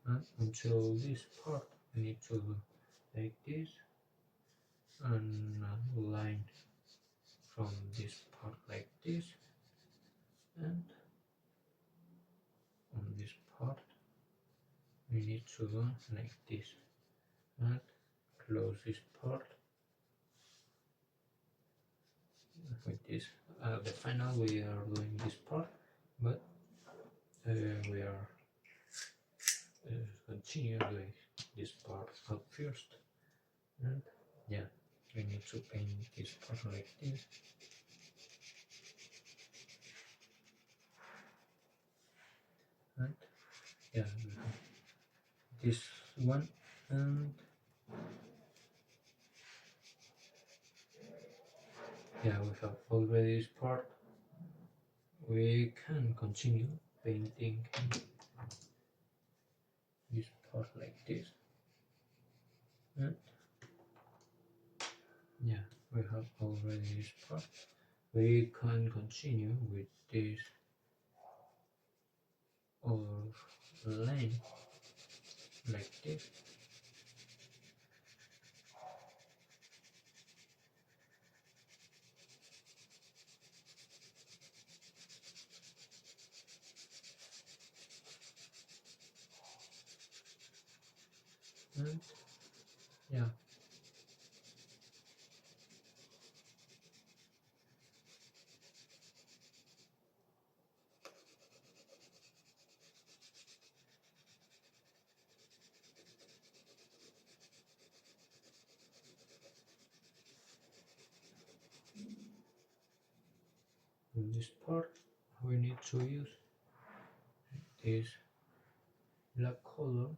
[SPEAKER 1] And until this part we need to do like this, and line from this part like this, and on this part we need to do like this, and close this part with this. The final we are doing this part, but we are continue doing this part at first, and yeah, we need to paint this part like this. And yeah, this one, and yeah, we have already this part. We can continue painting this part like this, and yeah, we have already this part. We can continue with this other line like this. And yeah, in this part we need to use this black color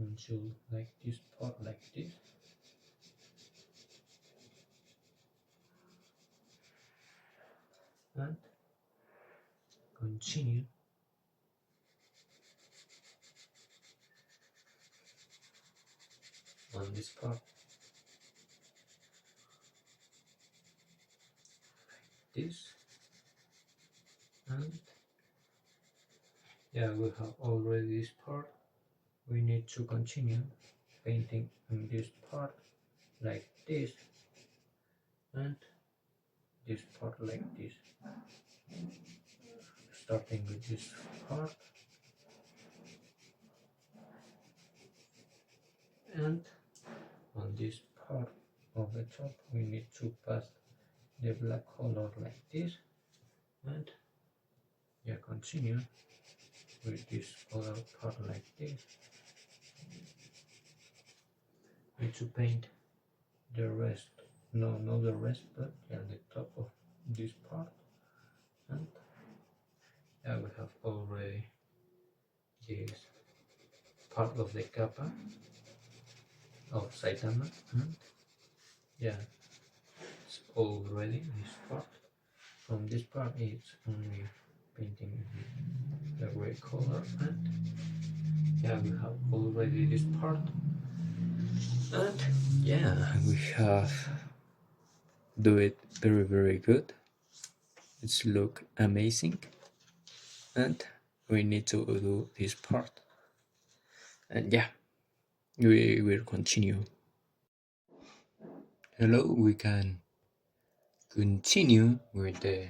[SPEAKER 1] until like this part like this, and continue on this part like this, and yeah, we have already this part. We need to continue painting on this part like this, and this part like this, starting with this part, and on this part of the top we need to pass the black color like this, and yeah, continue with this other part like this. Need to paint the rest, no, not the rest, but yeah, the top of this part, and yeah, we have already this part of the kappa of Saitama, and yeah, it's already this part. From this part it's only painting the gray color, and yeah, we have already this part, and yeah, we have do it very good. It's look amazing, and we need to do this part, and yeah, we will continue. Hello, we can continue with the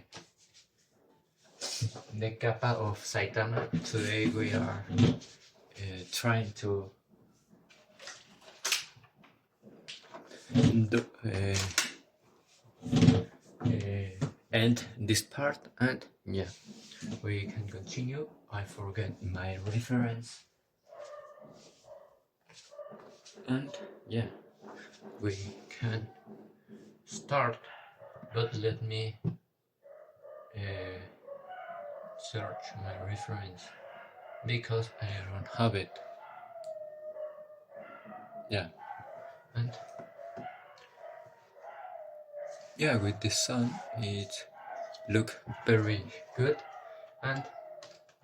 [SPEAKER 1] kappa of Saitama. Today we are trying to end this part, and yeah, we can continue. I forget my reference, and yeah, we can start, but let me search my reference because I don't have it. Yeah, and yeah, with the sun it look very good, and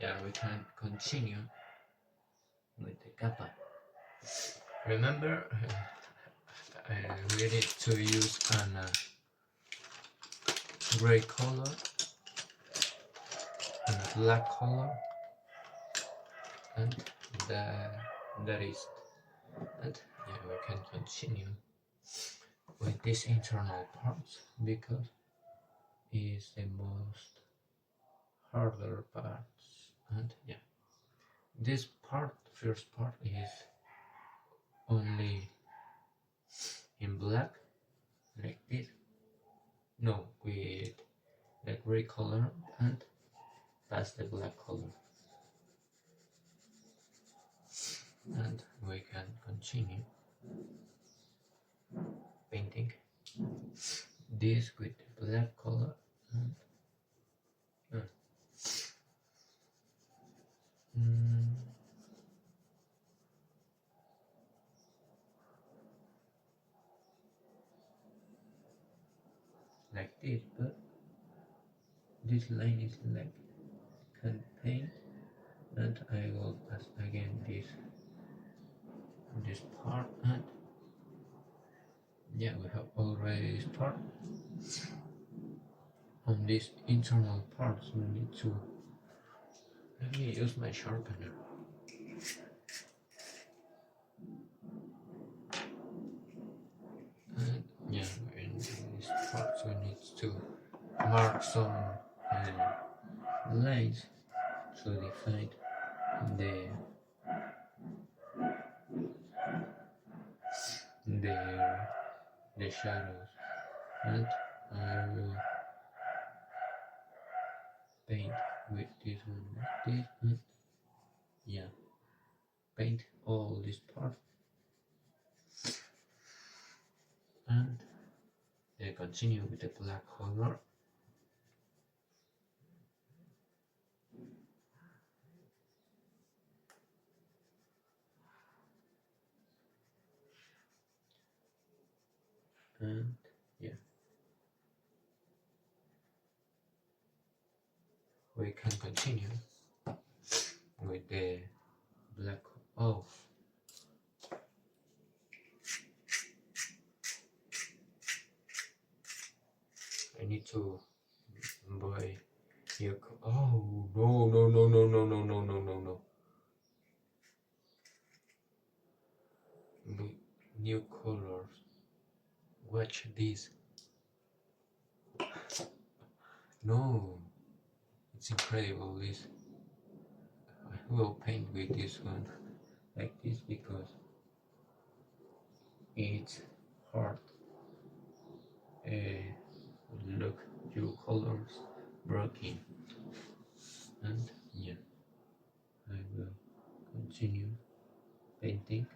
[SPEAKER 1] yeah, we can continue with the kappa. Remember, we need to use an gray color and black color, and that is, and yeah, we can continue with these internal parts because it is the most harder parts. And yeah, this part, first part, is only in black, like this. No, with the gray color, and that's the black color. And we can continue painting this with the black color, and like this, but this line is like can paint, and I will pass again this part, and yeah, we have already this part. On these internal parts we need to, let me use my sharpener. And yeah, in these parts we need to mark some lines to define the shadows, and I will paint with this one like this, and yeah, paint all this part, and continue with the black color. And yeah, we can continue with the black. Oh, I need to buy new. Oh no no no no no no no no no no! New colors. Watch this. No, it's incredible. This I will paint with this one like this because it's hard. Look, your colors broken, and yeah, I will continue painting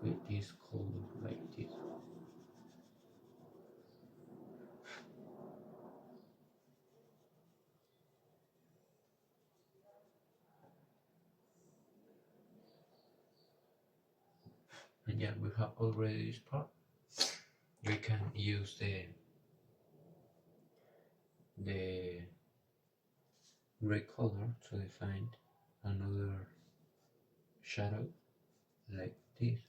[SPEAKER 1] with this color like this. And yeah, we have already this part. We can use the gray color to define another shadow like this,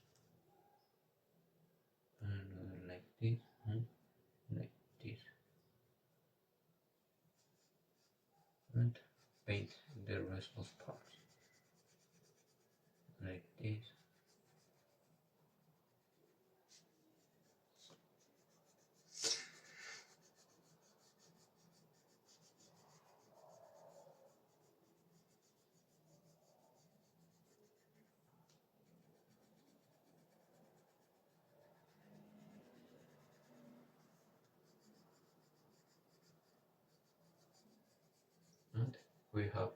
[SPEAKER 1] another like this, and like this, and paint the rest of parts like this. we have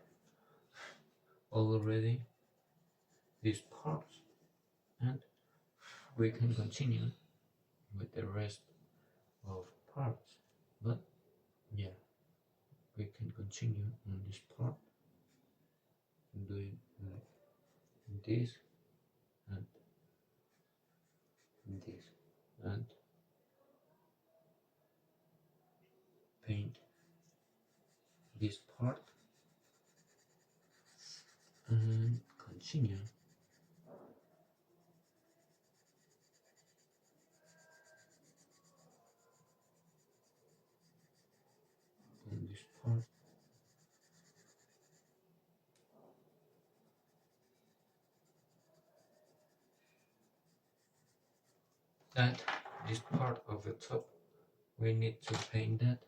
[SPEAKER 1] already these parts, and we can continue with the rest of parts. But yeah, we can continue on this part, doing like this and this, and paint this part and continue on this part. And this part of the top, we need to paint that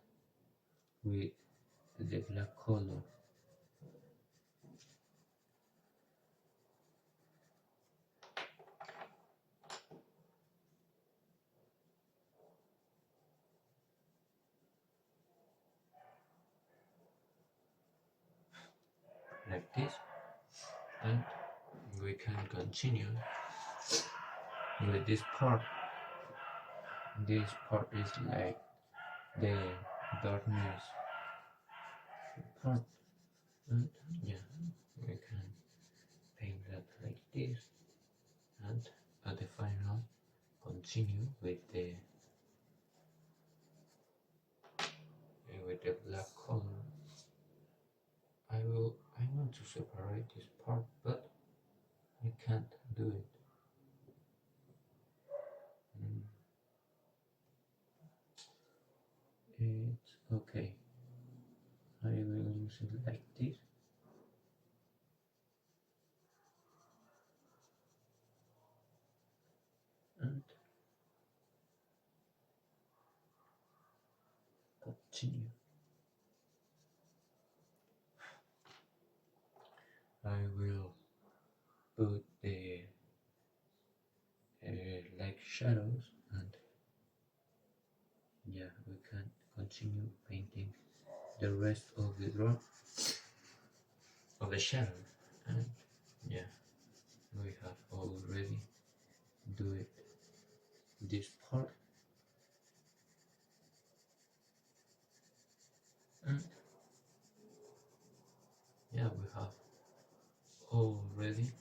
[SPEAKER 1] with the black color. Like this, and we can continue with this part. This part is like the darkness part, and yeah, we can paint that like this, and at the final continue with the black color. I want to separate this part, but I can't do it. It's okay. I will use it like this. And continue. I will put the like shadows, and yeah, we can continue painting the rest of the draw of the shadow. And yeah, we have already do it this part, and yeah, we have already.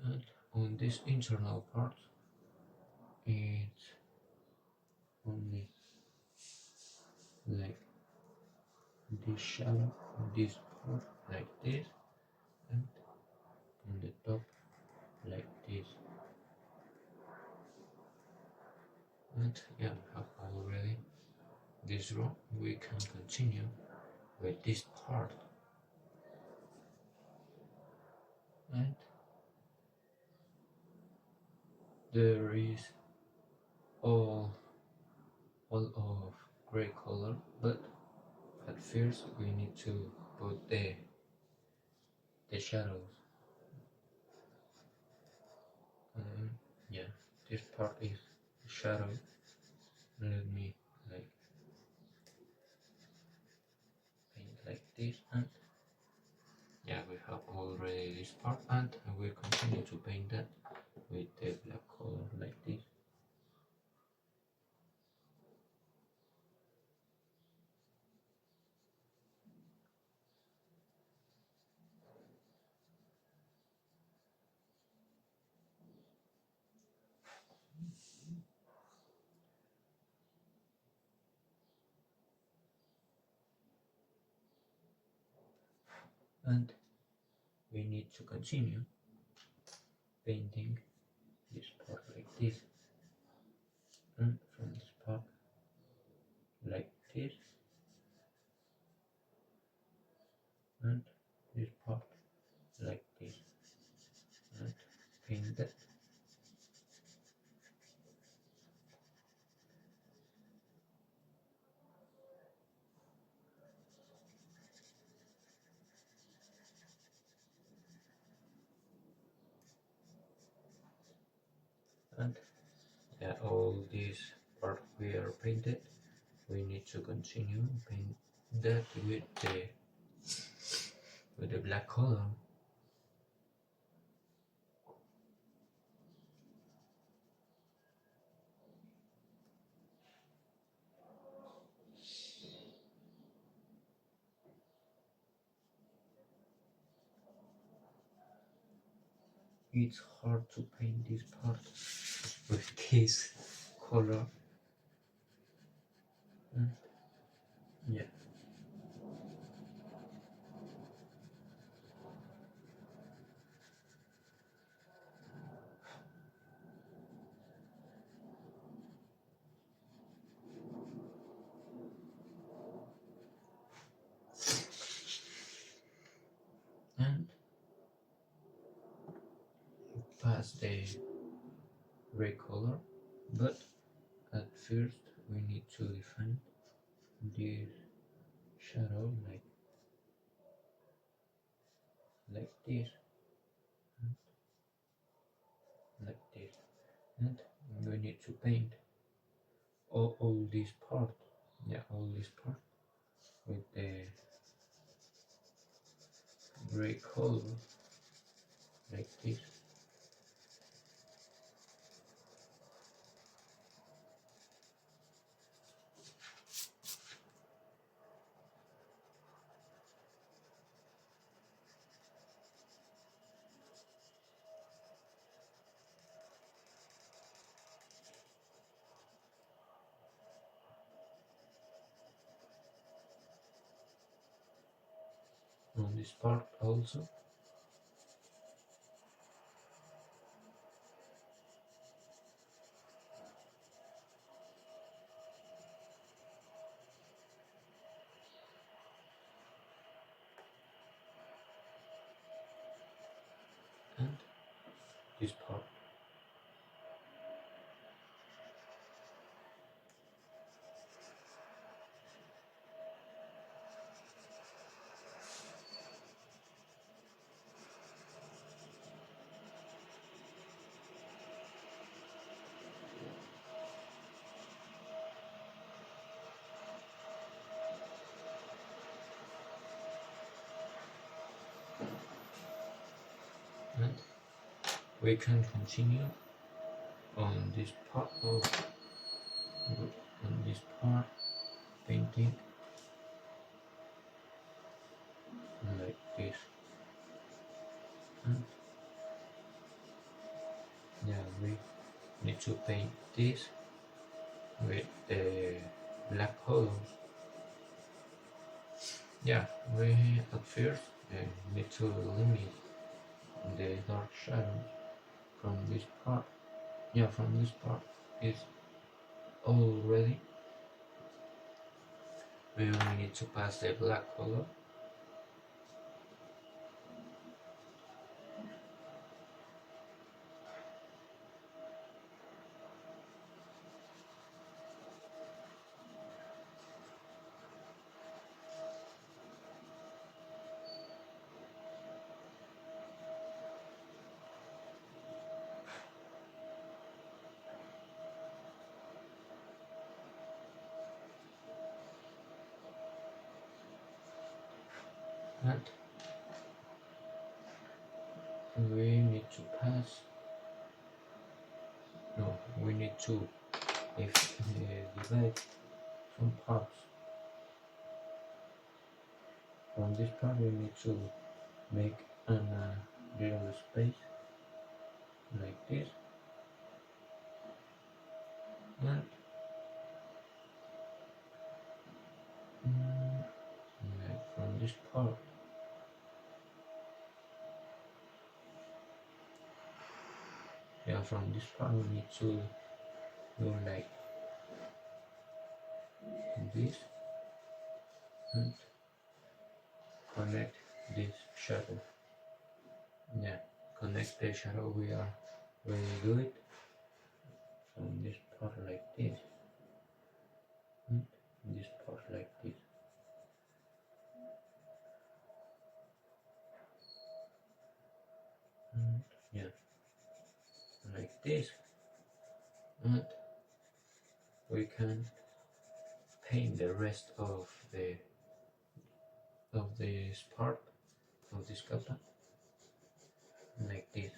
[SPEAKER 1] And on this internal part, it's only like this shadow, this part like this, and on the top like this. And yeah, we have already this row. We can continue with this part, and there is all of gray color, but at first we need to put the shadows. Yeah, this part is shadow. Let me like paint like this, and yeah, we have already this part, and I will continue to paint that with the black color like this. And we need to continue painting this part like this, and from this part like this, and this part like this, and paint that. And all these part we are painted, we need to continue paint that with the black color. It's hard to paint this part with this color. Yeah. And pass the gray color, but at first we need to define this shadow like this, like this, and we need to paint all this part, yeah, all this part with the gray color like this. On this part also. And this part. And we can continue on this part of on this part painting like this. And yeah, we need to paint this with the black color. Yeah, we at first need to limit the dark shadows from this part. Yeah, from this part is all ready. We only need to pass the black color. And we need to pass. No, we need to divide some parts. From this part, we need to make a little space like this, and like from this part. Yeah, from this part we need to go like this and connect this shadow. Yeah, connect the shadow. We are ready to do it from this part like this and this part like this. And yeah, like this. And we can paint the rest of the of this part of this kata like this.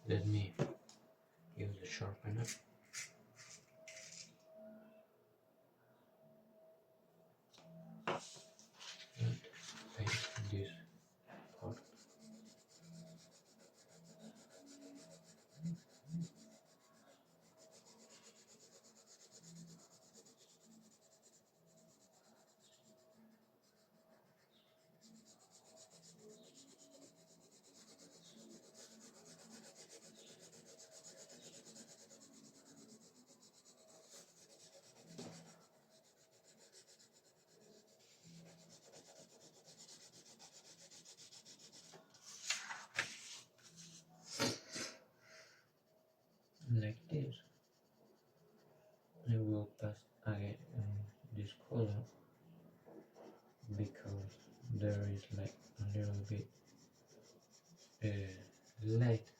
[SPEAKER 1] Let me use the sharpener. And paint this part. Like this. I will pass again this color because there is like a little bit light.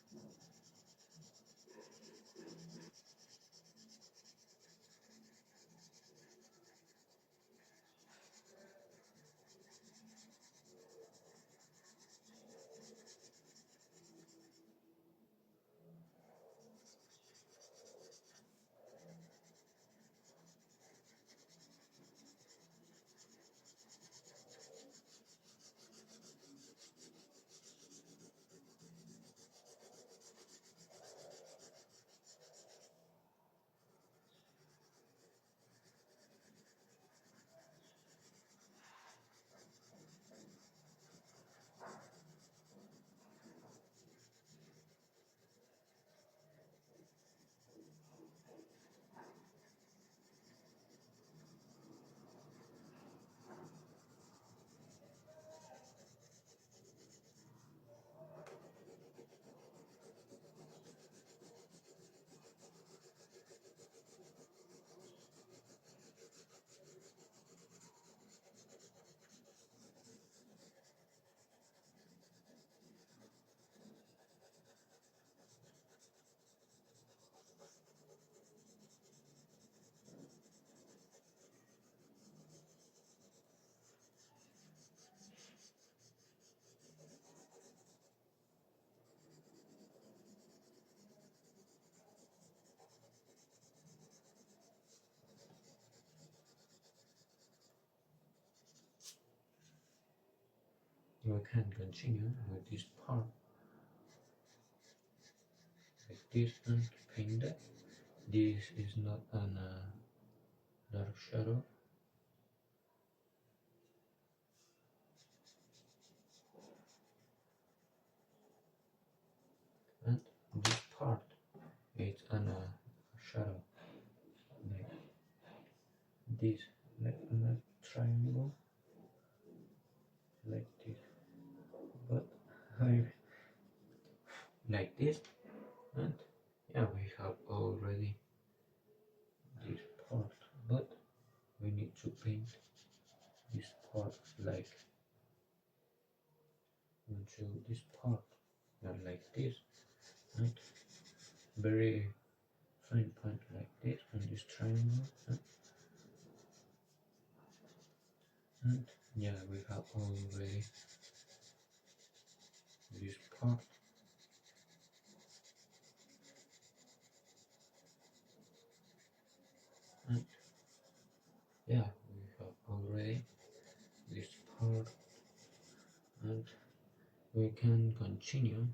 [SPEAKER 1] We can continue with this part like this and paint that. This is not an dark shadow. And this part is an shadow like this, like a triangle like this, but I like this. And yeah, we have already this part, but we need to paint this part like into this part, not like this, and very fine point like this on this triangle. And yeah, we have already this part. And yeah, we have already this part, and we can continue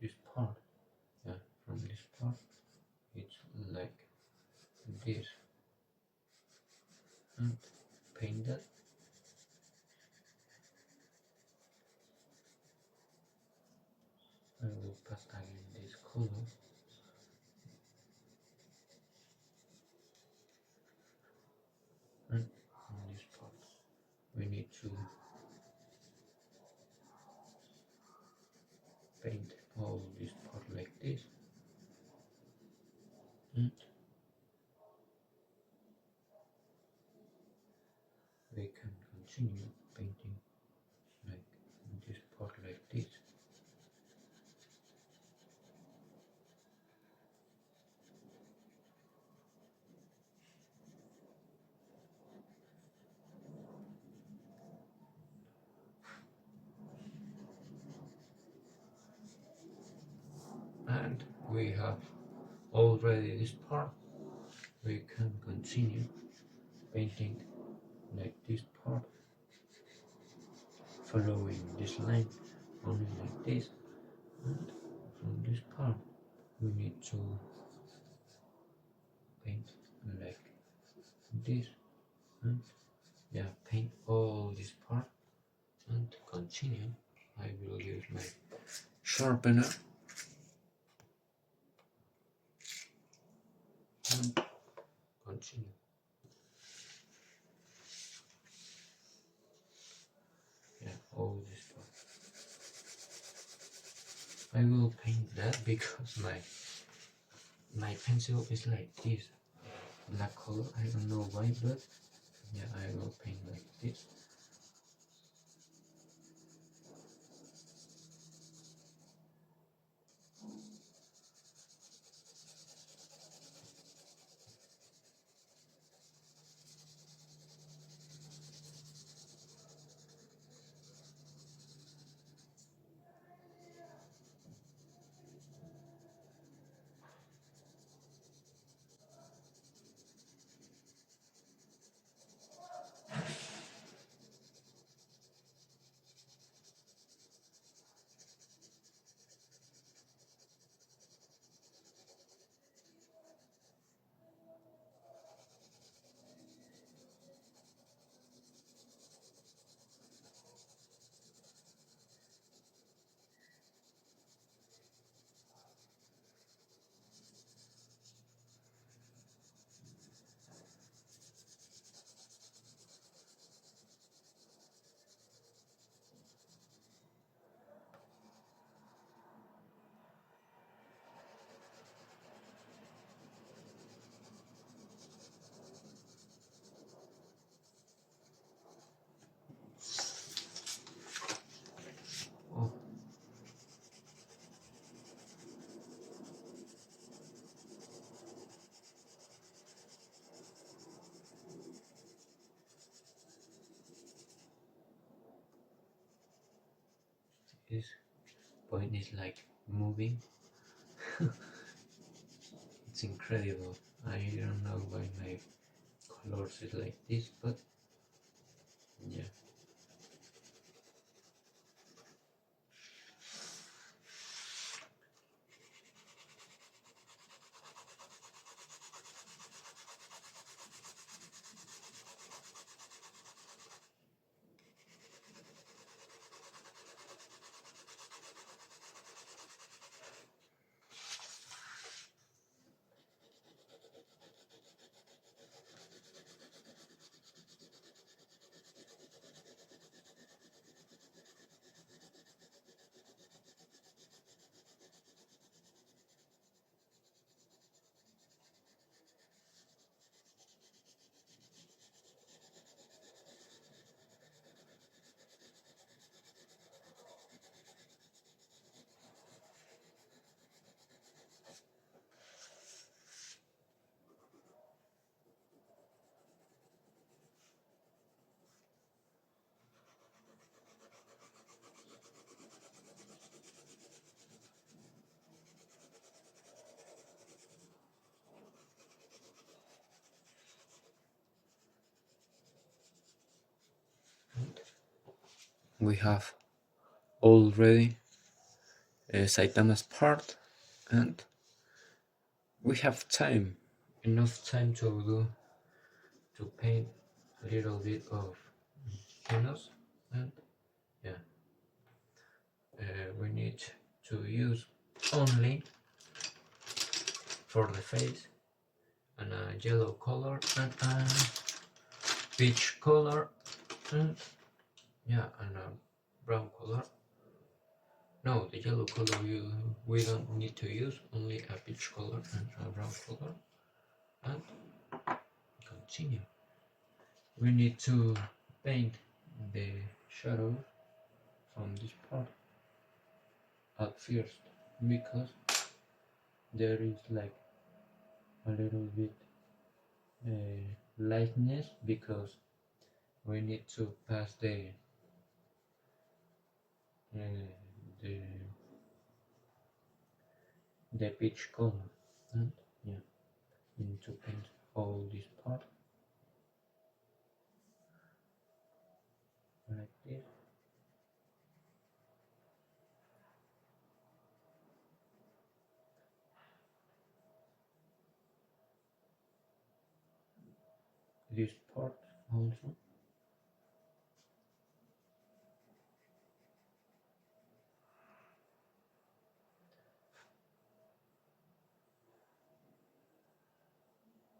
[SPEAKER 1] this part. Yeah, from this part it's like this, and paint that. I will pass again this color. And on this part we need to paint all this part like this, and we can continue painting like this we have already this part, we can continue painting like this part, following this line only like this, and from this part we need to paint like this, and yeah, paint all this part and continue. I will use my sharpener and continue. Yeah, all this part. I will paint that because my pencil is like this black color. I don't know why, but yeah, I will paint like this. Oh, this point is like moving. It's incredible. I don't know why my colors is like this, but yeah. We have already Saitama's part, and we have enough time to paint a little bit of Genos, and yeah, we need to use only for the face and a yellow color and a peach color and yeah, and a brown color. No, the yellow color we don't need to use, only a peach color and a brown color. And continue. We need to paint the shadow from this part at first because there is like a little bit lightness because we need to pass uh, the the peach color, and yeah, we need to paint all this part like this. This part also.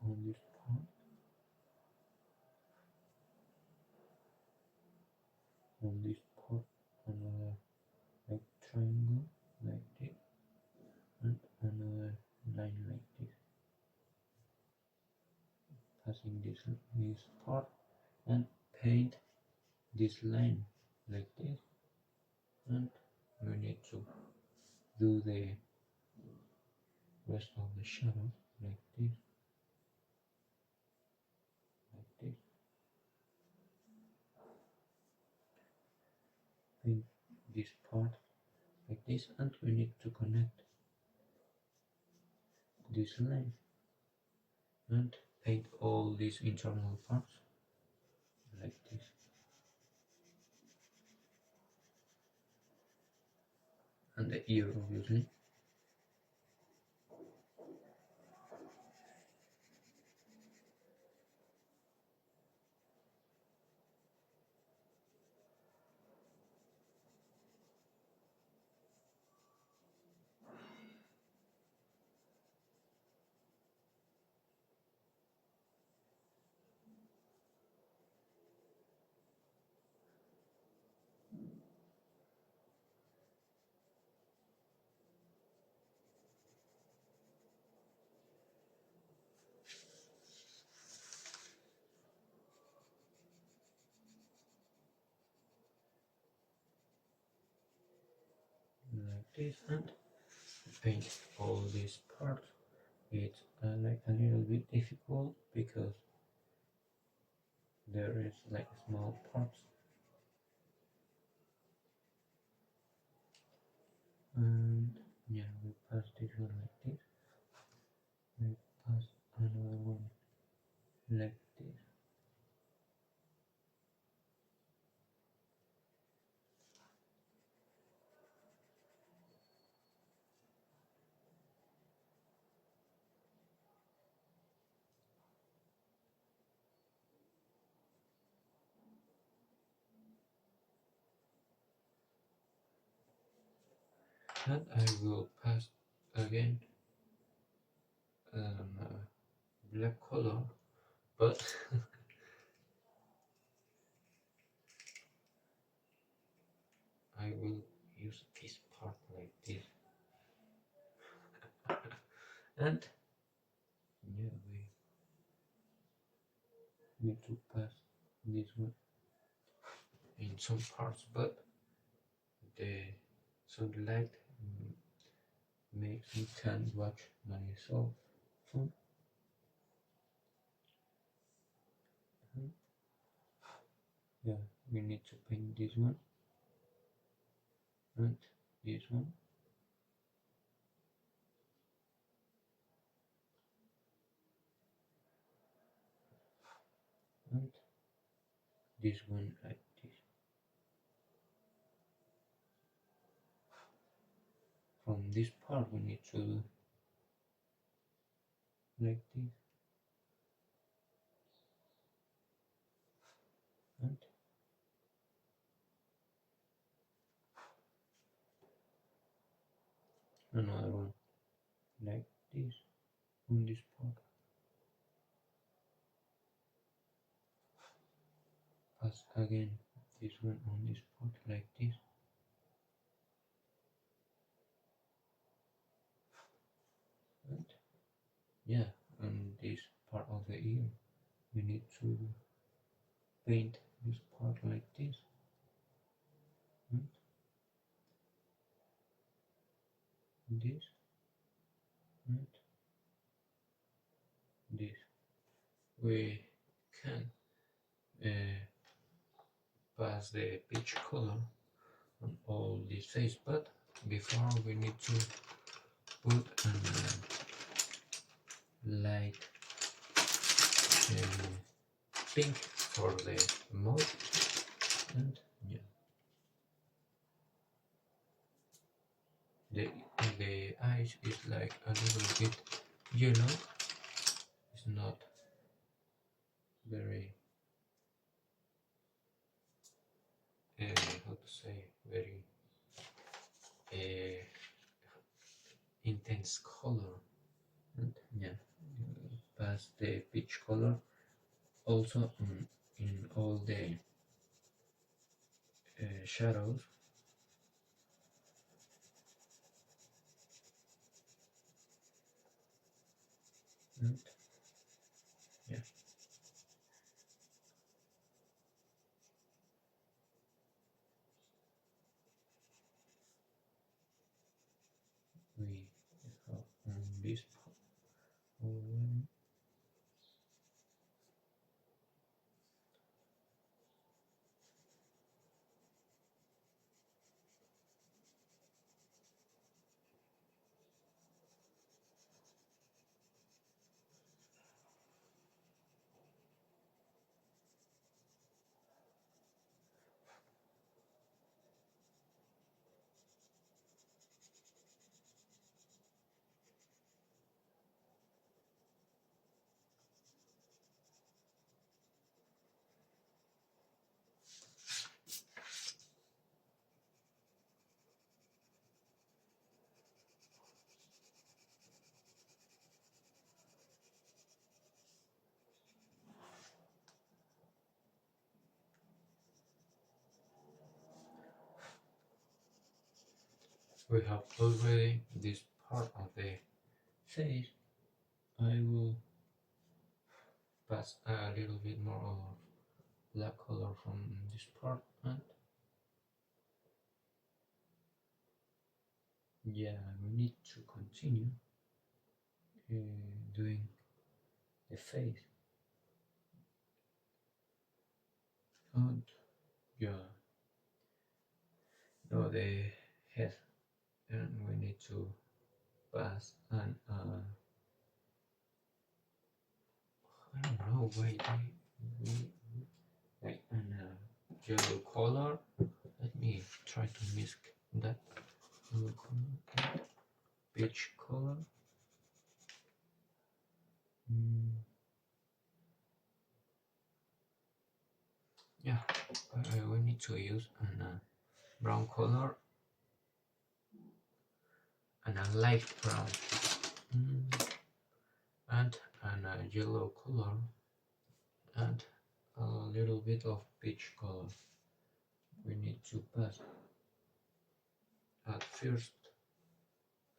[SPEAKER 1] On this part. On this part. Another like triangle like this. And another line like this. Passing this part and paint this line like this. And we need to do the rest of the shadow like this. Like this. Paint this part like this, and we need to connect this line and paint all these internal parts like this. And the ear, obviously. Like this, and paint all these parts. It's like a little bit difficult because there is like small parts, and yeah, we pass this one like this. We pass another one like this. And I will pass again black color, but I will use this part like this. And yeah, we need to pass this one in some parts, but the sunlight makes me can't watch myself. Yeah, we need to paint this one and this one. And this one like this. From this part we need to do like this. And another one like this on this part. Pass again this one on this part like this. And yeah, on this part of the ear we need to paint this part like this. And this and this. We can pass the peach color on all this face, but before we need to put light pink for the mouth, and yeah, the eyes is like a little bit yellow. It's not very how to say, very intense color, and yeah, past the peach color also in all the shadows. And yeah, we have on this already. We have already this part of the face. I will pass a little bit more of black color from this part, and yeah, we need to continue doing the face, and yeah, now the head, and we need to pass an I don't know why we like an yellow color. Let me try to mix that yellow color, peach color. Yeah, we need to use an brown color and a light brown, and a yellow color and a little bit of peach color. We need to pass at first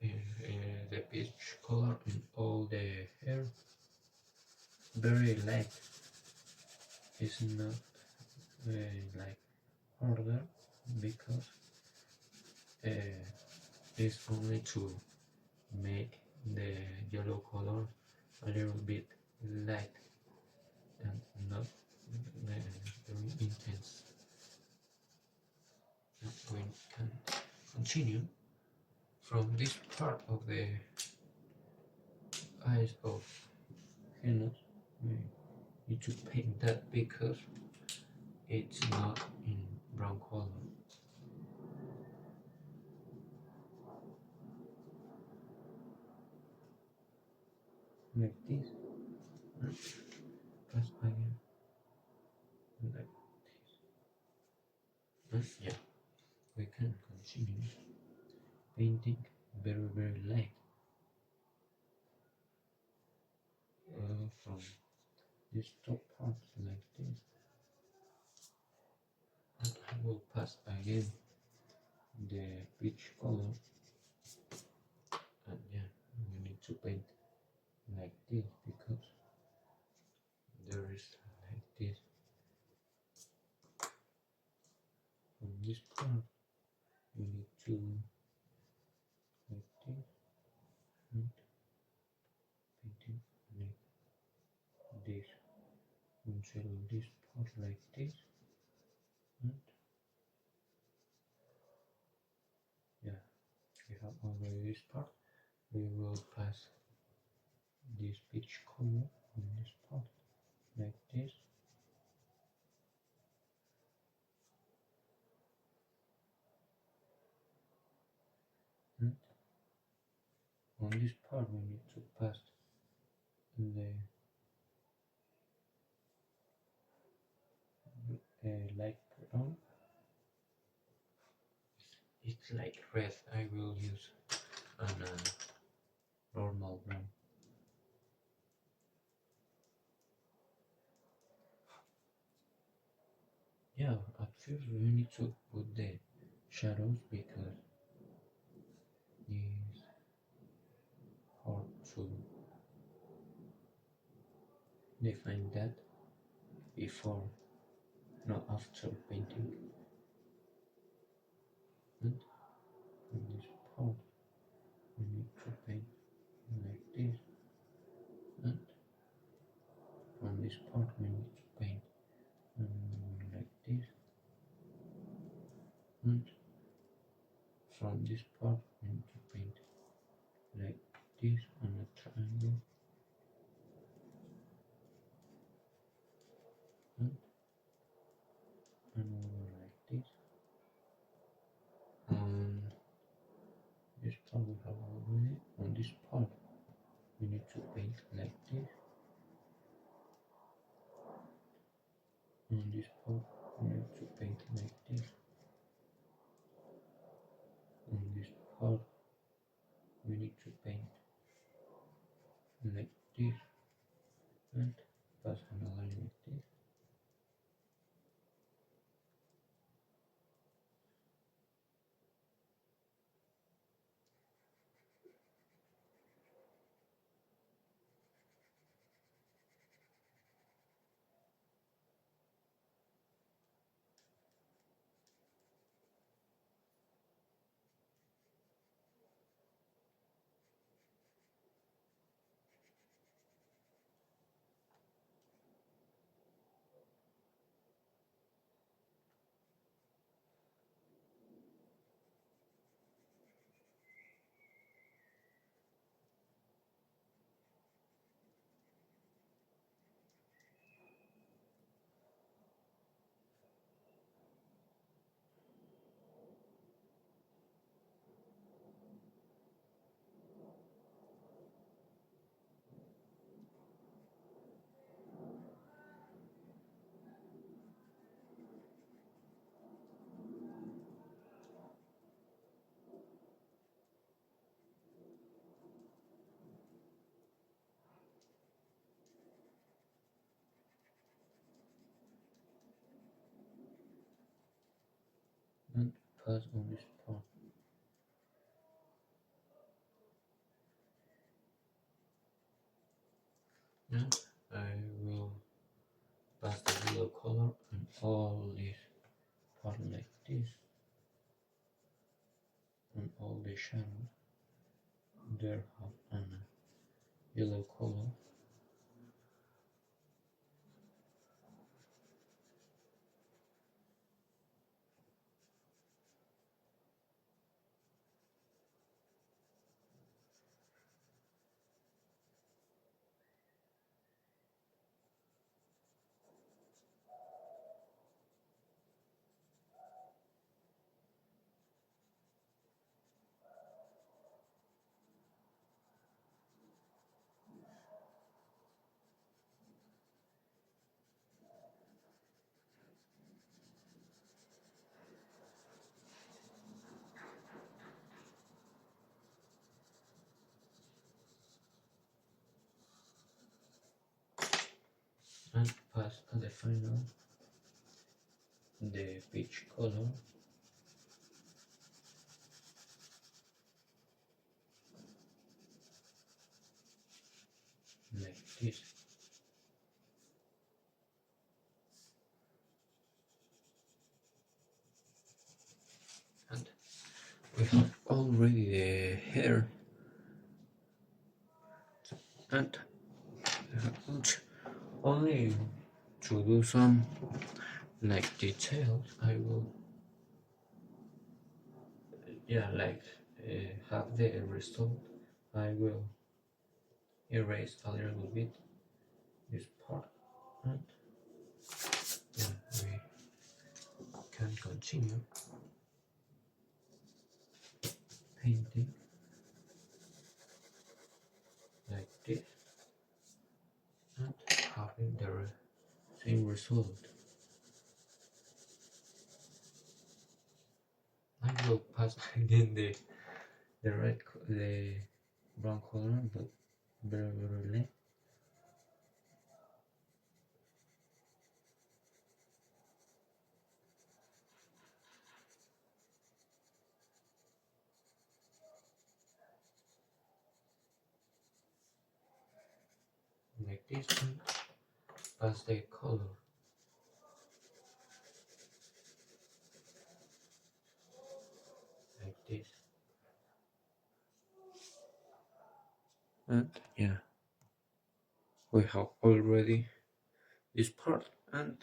[SPEAKER 1] the peach color in all the hair, very light. It's not like harder, because it's only to make the yellow color a little bit light and not very intense. Now we can continue from this part of the eyes of Genos. We need to paint that because it's not in brown color. Like this, press again, like this. Yeah, we can continue painting very light from this top part like this, and I will pass again the peach color, and yeah, we need to paint like this because there is like this from this part. You need to like this and painting like this. Control this part like this, and yeah, we have already this part. we will pass this peach color on this part like this. And on this part we need to pass the light brown. It's like red. I will use an normal brown. Yeah, at first we need to put the shadows because it's hard to define that before, not after painting. And on this part we need to paint like this, and on this part we need to paint like this, and from this part we need to paint like this on a triangle, and over like this. On this part we have already. On this part we need to paint like this. On this part we need to paint like this. On this part we need to paint like this, and pass on a line like this. And pass on this part. And I will pass the yellow color on all this part like this. On all the shadows there have a yellow color. And pass at the final the peach color. Like this. And we have already the hair, and only to do some like details I will like have the result I will erase a little bit this part, and then we can continue painting like this and having the same result. I will pass again the brown color, but very late. Like this, and pass the color. Like this. And yeah, we have already this part, and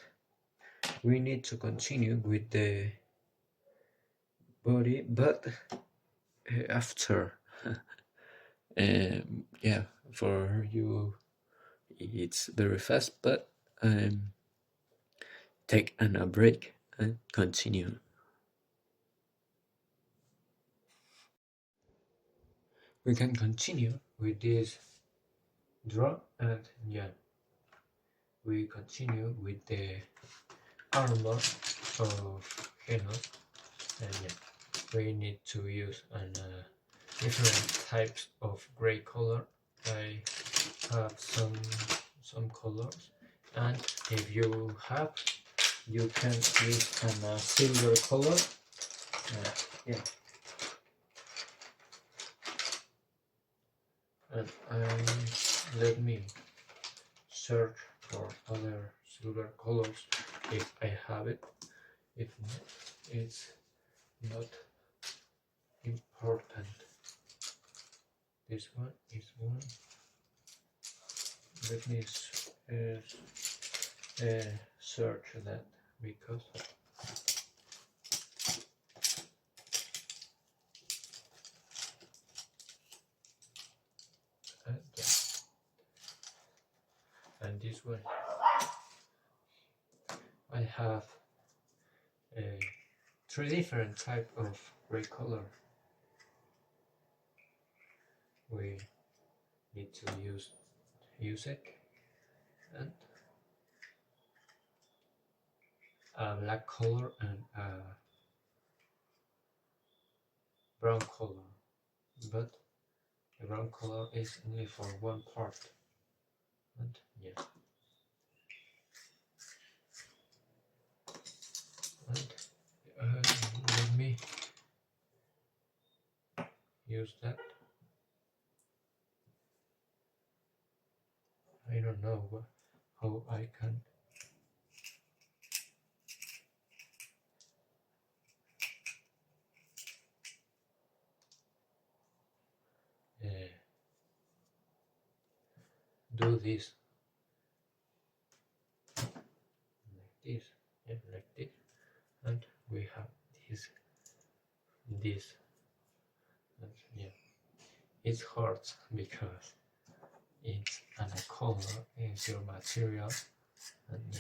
[SPEAKER 1] we need to continue with the body, but after. Yeah, for you it's very fast, but take a break and continue. We can continue with this draw, and yeah, we continue with the armor of Genos, and yeah, we need to use different types of gray color. I have some colors, and if you have, you can use a silver color. Yeah, and let me search for other silver colors if I have it. If not, it's not important. This one is one. Let me search that, because yeah. And this one I have three different type of gray color. We need to use it, and a black color and a brown color, but the brown color is only for one part, and yeah, and let me use that. I don't know how I can do this like this, yeah, like this, and we have this, and yeah, it hurts because it's a color, it's your material, and yeah,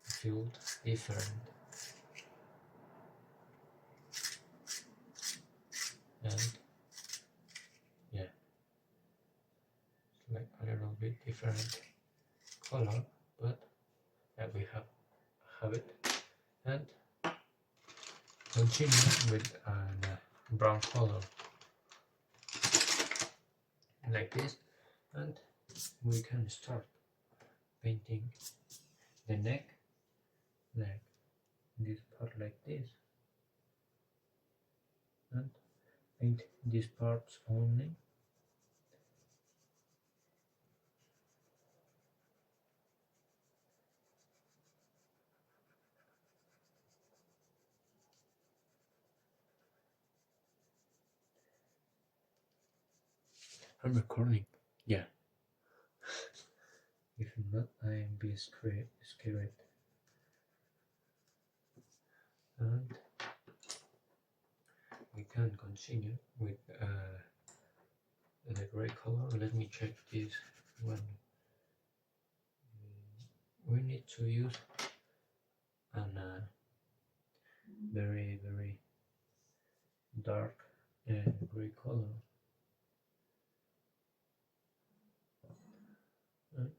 [SPEAKER 1] feels different, and yeah, it's like a little bit different color, but yeah, we have it, and continue with a brown color like this, and we can start painting the neck, like this part like this, and paint these parts only. I'm recording, yeah. If not, I'm be scared. And we can continue with the gray color. Let me check this one. We need to use an very dark gray color, and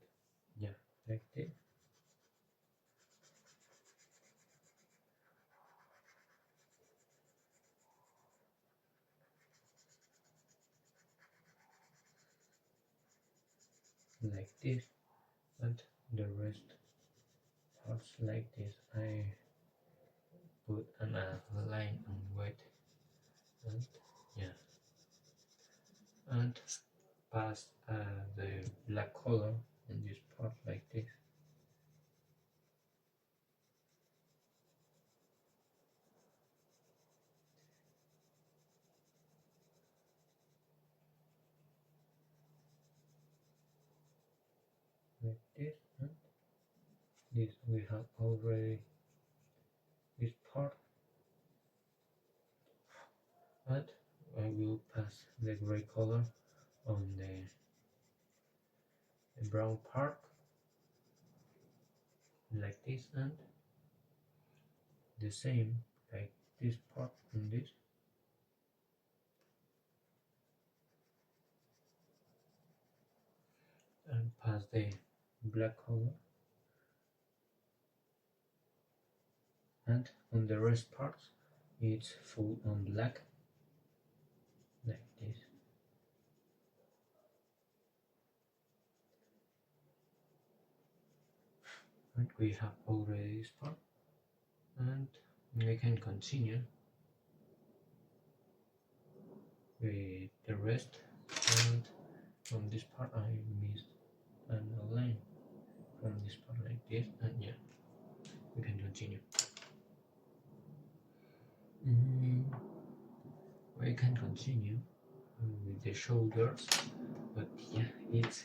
[SPEAKER 1] yeah, like this. Like this, and the rest parts like this. I put an line on white, and yeah, and pass the black color in this part like this. Like this, and this we have already this part, but I will pass the gray color on the brown part like this, and the same like this part on this, and pass the black color, and on the rest parts it's full on black like this. And we have already this part, and we can continue with the rest. And from this part I missed a line from this part like this, and yeah, we can continue. We can continue with the shoulders, but yeah, it's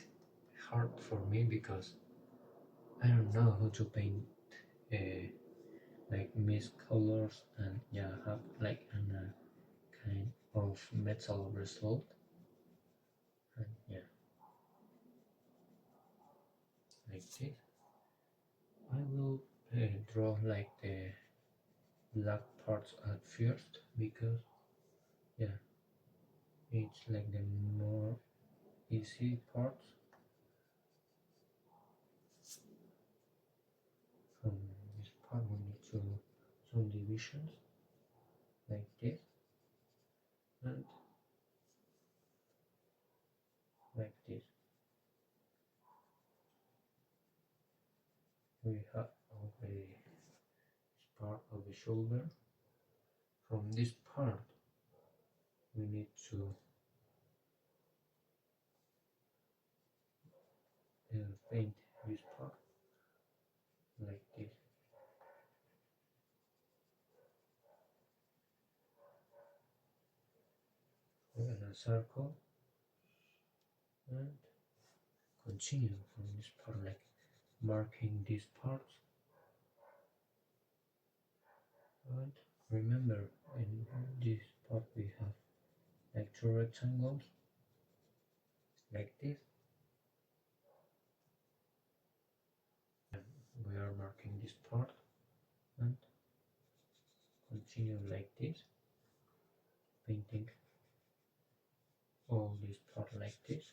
[SPEAKER 1] hard for me because I don't know how to paint like mixed colors, and yeah, have like a kind of metal result, and yeah, like this. I will draw like the black parts at first because yeah, it's like the more easy parts. From this part we need to some divisions like this, and like this. We have already this part of the shoulder. From this part we need to paint this part like this. In a circle, and continue from this part, like marking these parts. And remember, in this part we have like two rectangles like this, and we are marking this part and continue like this, painting all this part like this,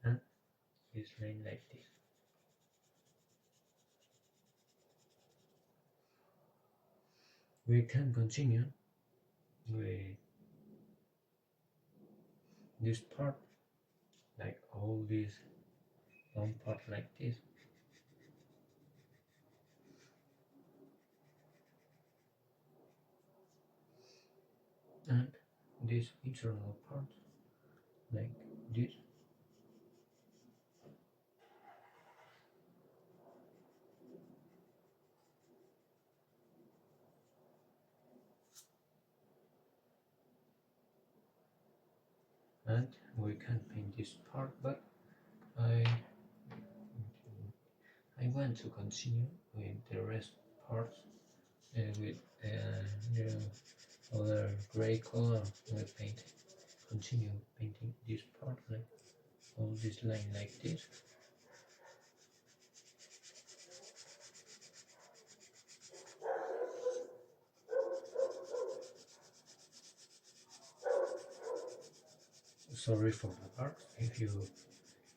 [SPEAKER 1] and this line like this. We can continue with this part, like all this long part like this, and this internal part like this. And we can paint this part, but I can to continue with the rest parts with the other gray color. We continue painting this part, like all this line like this. Sorry for the part if you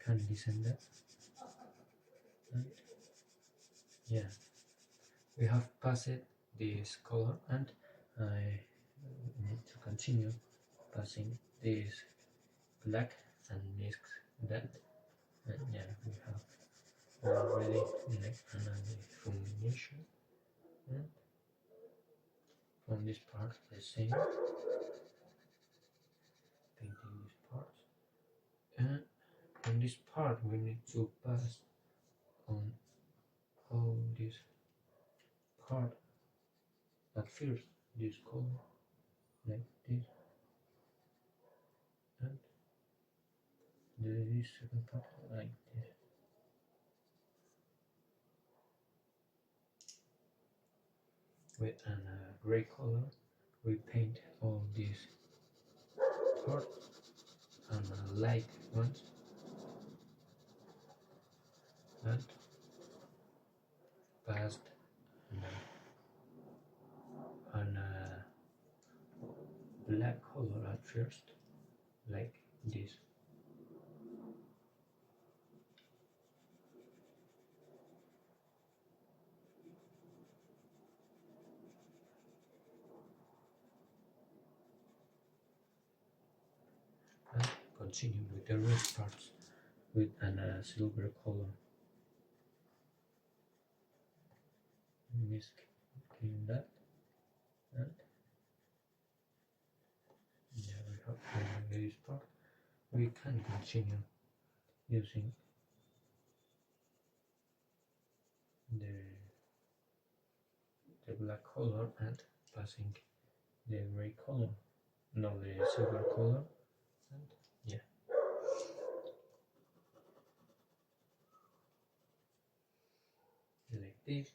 [SPEAKER 1] can listen that. And yeah, we have passed this color, and I need to continue passing this black and mix that. And yeah, we have already like another combination. And from this part the same, painting this part, and on this part we need to pass on all this part at first, this color like this, and the second part like this. With a gray color we paint all these parts and light ones, and passed on a black color at first, like this. And continue with the rest parts with a silver color. Misting that, and yeah, we have this part. We can continue using the black color and passing the gray color, no, the silver color, and yeah. Like this.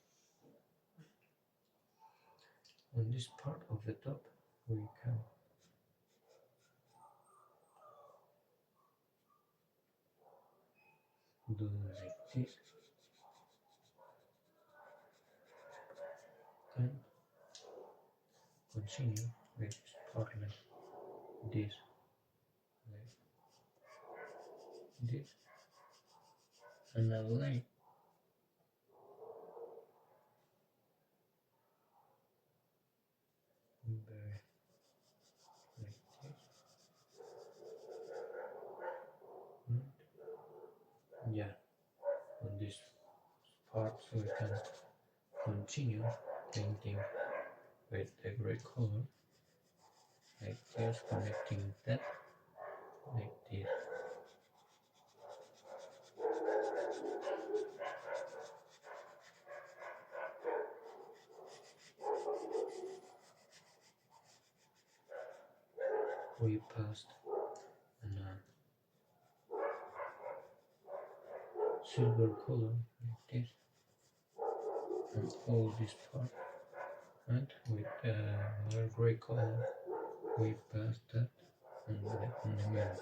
[SPEAKER 1] On this part of the top we can do like this, and continue with part like this, and a line like this, and yeah, on this part we can continue painting with the gray color like this, connecting that like this. We passed a silver color like this and all this part, and with a gray color we passed that and like in the middle.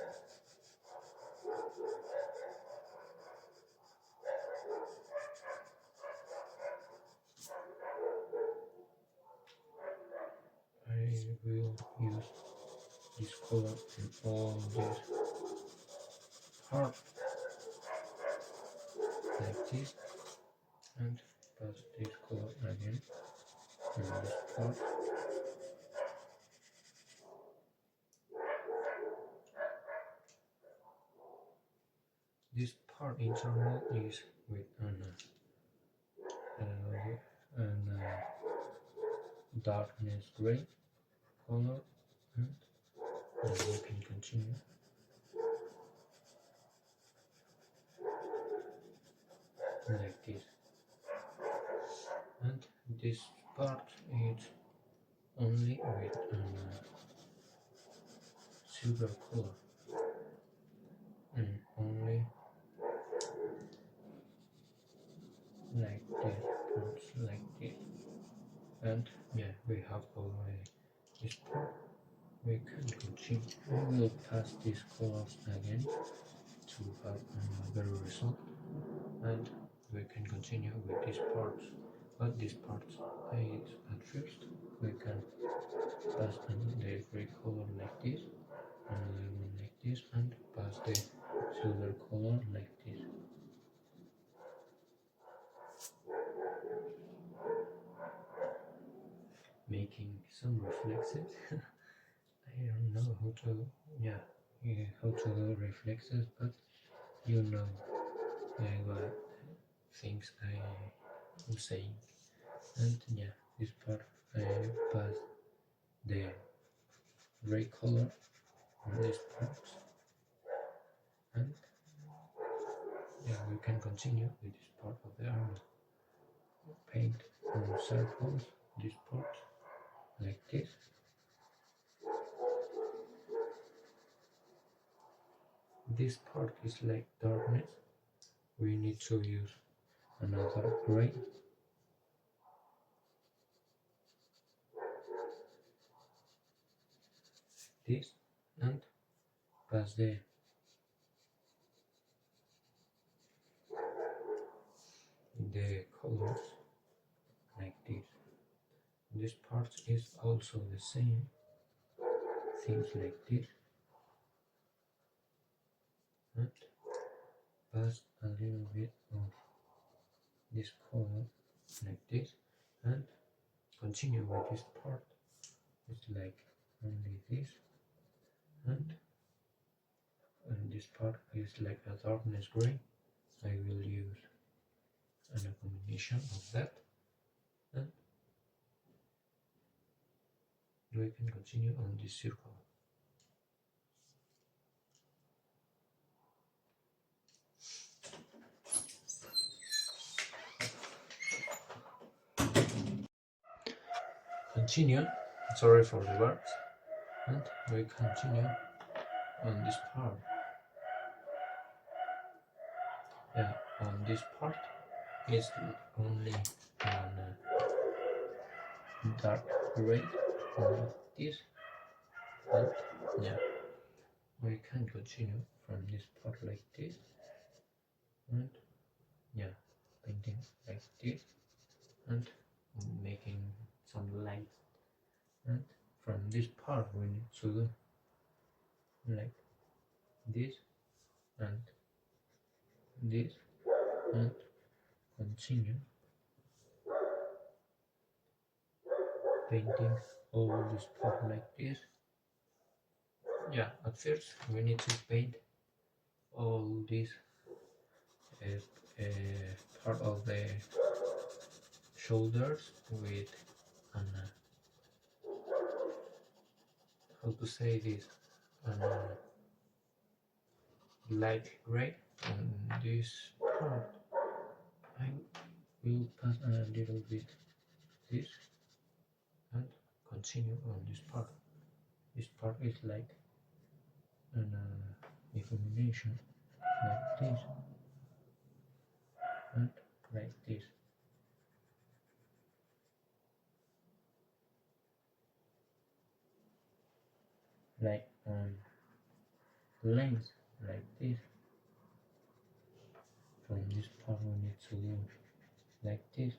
[SPEAKER 1] I will use this color in all this part like this, and pass this color again in this part. This part internal is with an darkness gray color, and we can continue. Like this, and this part is only with silver color, and only like And yeah, we have already this part. We can continue. We will pass these colors again to have another result, and we can continue with these parts. But these parts, at first, we can pass the gray color like this, another one like this, and pass the silver color like this. Making some reflexes. I don't know how to, how to do reflexes, but you know what things I am saying. And yeah, this part I pass the gray color on these parts, and yeah, we can continue with this part of the armor. Paint from circles this part like this. This part is like darkness. We need to use another gray. This, and pass the colors like this. This part is also the same, things like this, and pass a little bit of this color like this, and continue with this part. It's like only this, and this part is like a darkness gray. I will use a combination of that, and we can continue on this circle. Continue, sorry for the words, and we continue on this part. Yeah, on this part is only on dark gray like this, and yeah, we can continue from this part like this, and yeah, painting like this, and making some light, and from this part we need to do like this and this, and continue painting all this part like this. Yeah, at first we need to paint all this part of the shoulders with an how to say this, an light gray. On this part I will pass a little bit this, and continue on this part. This part is like an illumination like this, and like this. Like on lines like this. From this part we need to do like this.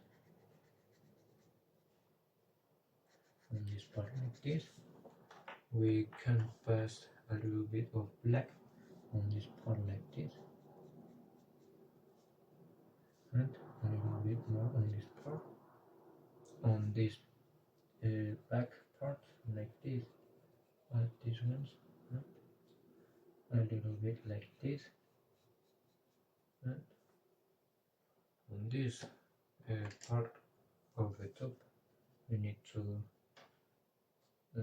[SPEAKER 1] From this part like this. We can pass a little bit of black on this part like this, and a little bit more on this part, on this back part like this, add these ones, and a little bit like this, and on this part of the top we need to a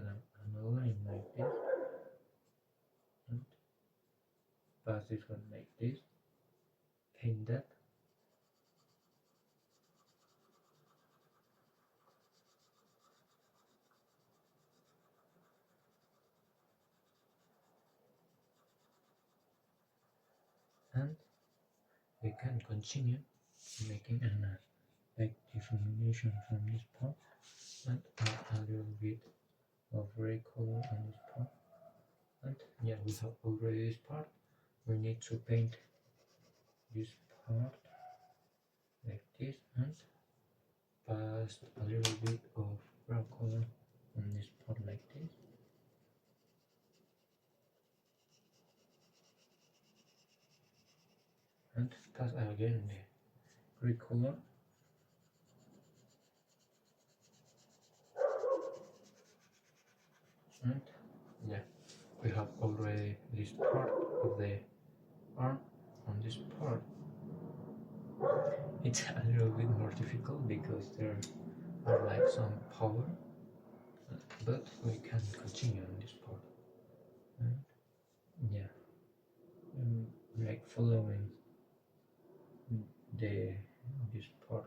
[SPEAKER 1] line like this, and pass this one like this, paint that, and we can continue making like differentiation from this part and add a little bit of gray color on this part. And yeah, we have already this part. We need to paint this part like this and pass a little bit of brown color on this part like this. And pass again the gray color. And yeah, we have already this part of the arm on this part. It's a little bit more difficult because there are like some power, but we can continue on this part. And yeah, like following this part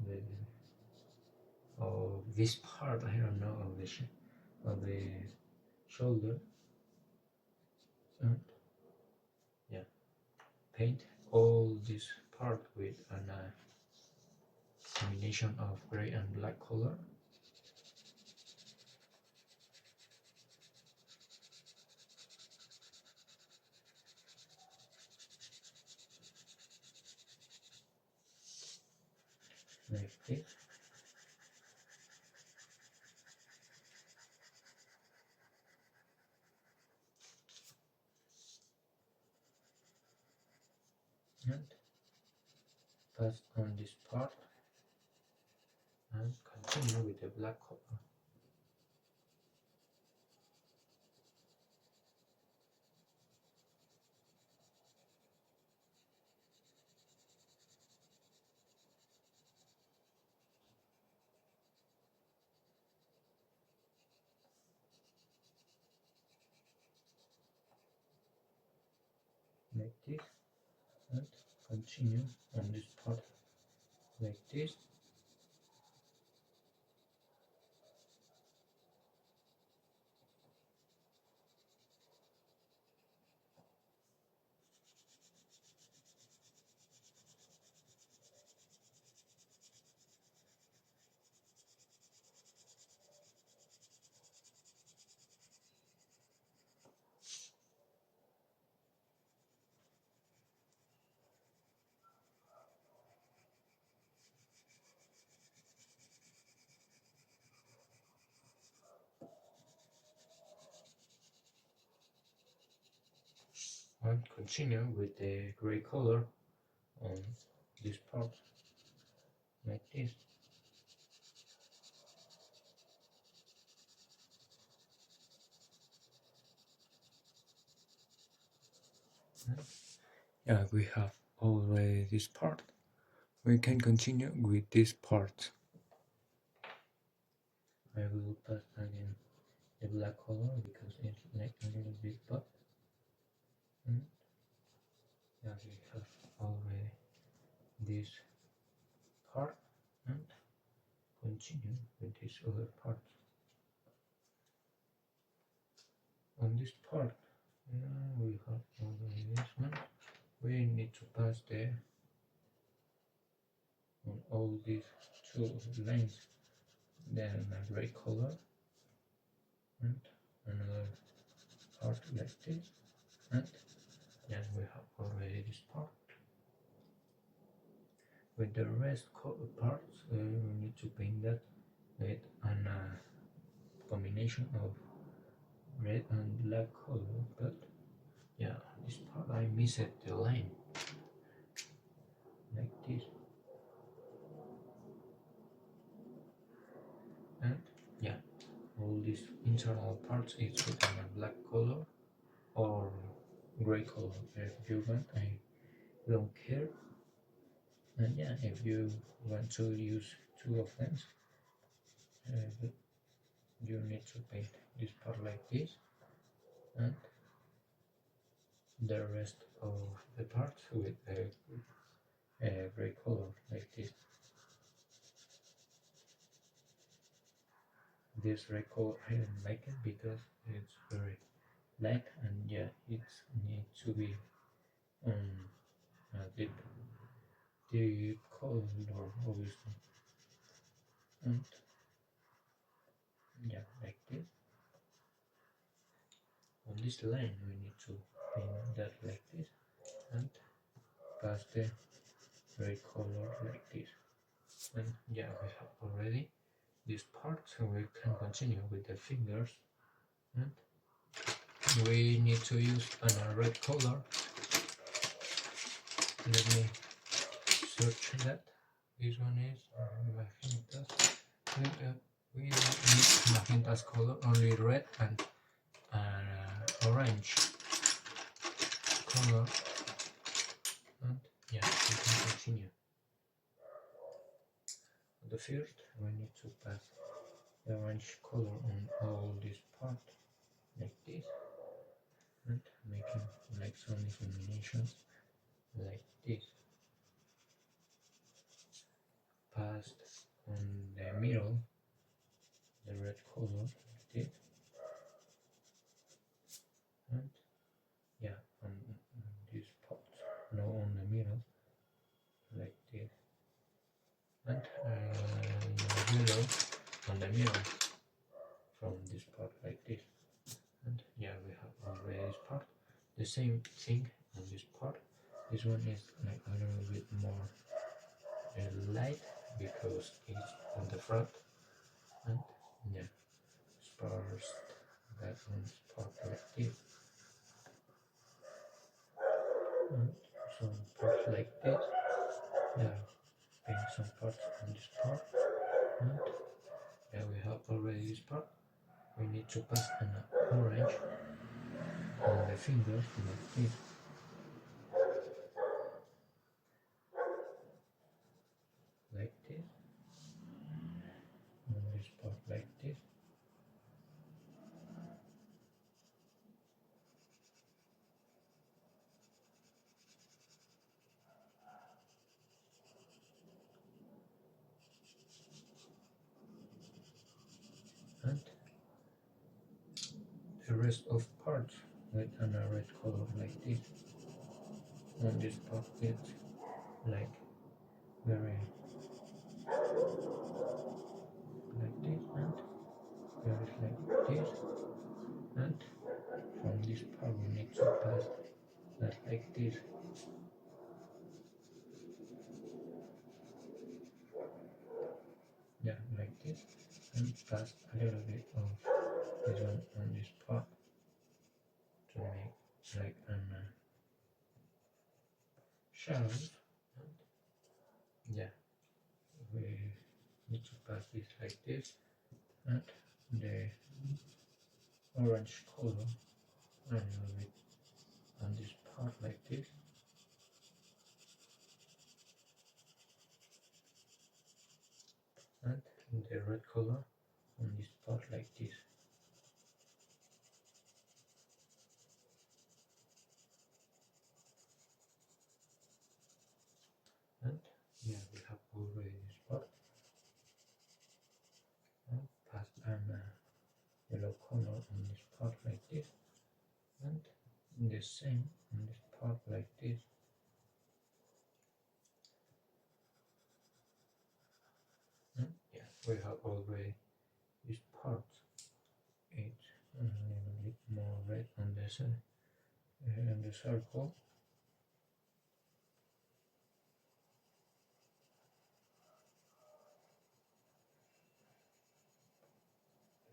[SPEAKER 1] the of this part, I don't know, of the shoulder, and yeah, paint all this part with an combination of gray and black color. Like this. And pass on this part and continue with the black color. Like this, and continue on this part like this. And continue with the gray color on this part like this. Yeah, we have already this part. We can continue with this part. I will pass again the black color because it's like a little bit pop. And yeah, we have already this part and continue with this other part. On this part, we have already this one. We need to pass there on all these two lines, then a gray color and another part like this, and then we have already this part. With the rest parts, we need to paint that with a combination of red and black color, but yeah, this part I missed the line like this. And yeah, all these internal parts is with a black color or gray color if you want. I don't care. And yeah, if you want to use two of them, you need to paint this part like this and the rest of the parts with a gray color like this. This gray color I don't like it because it's very light and yeah, it needs to be a deep color obviously, and yeah, like this. On this line we need to paint that like this and pass the red color like this. And yeah, we have already this part, so we can continue with the fingers, and we need to use a red color. Let me search that. This one is Magenta's. We don't need Magenta's color, only red and orange color. And yeah, we can continue. The first, we need to pass the orange color on all this part, like this, and making like some illuminations, like this. Passed on the middle, the red color, like this, and yeah, on this part, no, on the middle, like this, and yellow on the middle, from this part, like this, and yeah, we have already this part. The same thing on this part. This one is like a little bit more light because it's on the front, and yeah, sparse that one part like this, and some parts like this. Yeah, paint some parts on this part, and yeah, we have already this part. We need to pass an orange on the fingers like this. Like this, on this part like this, and the rest of parts with a red color like this. On this part it's like very like this, and there is like this, and from this part we need to pass that like this. Yeah, like this, and pass a little bit of this one on this part to make like an shadows. And yeah, we need to pass this like this, and the orange color a little bit on this part like this, and the red color on this part like this. And yeah, we have already this part, and pass an yellow color on this part like this, and the same on this part like this. And yeah, we have already this part. It's a little bit more red on the circle.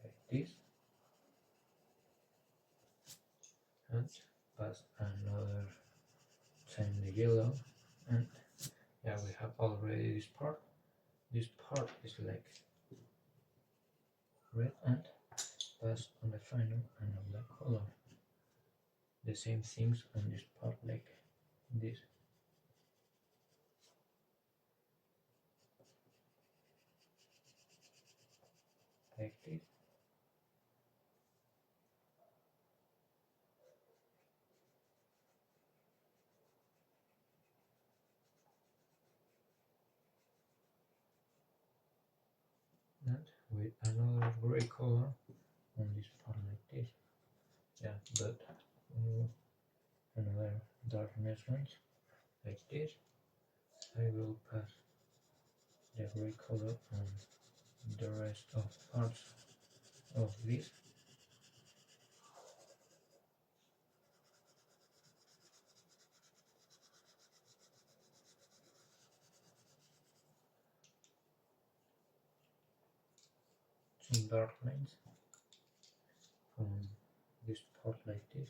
[SPEAKER 1] Like this, and pass another time the yellow, and yeah, we have already this part. This part is like red, and pass on the final and a black color. The same things on this part like this. Like this. And with another gray color on this part like this. Yeah, but another darkness ones like this. I will pass the gray color on the rest of parts of this. Some dark lines from this part like this.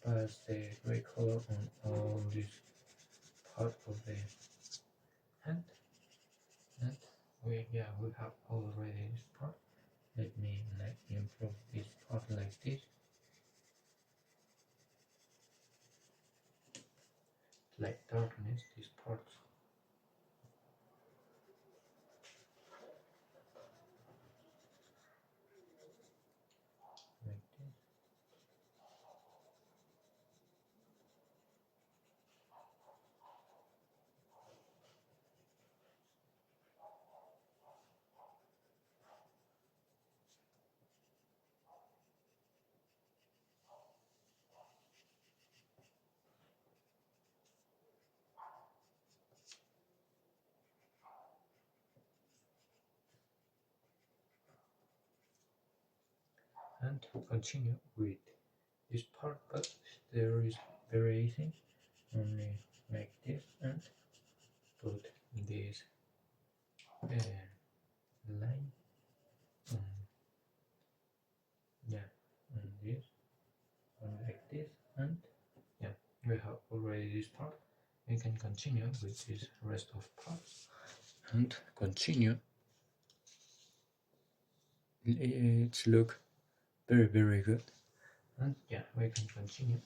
[SPEAKER 1] Pass the gray color on all this part of the hand, and we have already this part. Let me improve this part like this, like darkness this part. Like this. And continue with this part, but there is very easy, only like this, and put this line on, on this, on like this, and we have already this part. We can continue with this rest of parts and continue. It's look very good, and we can continue.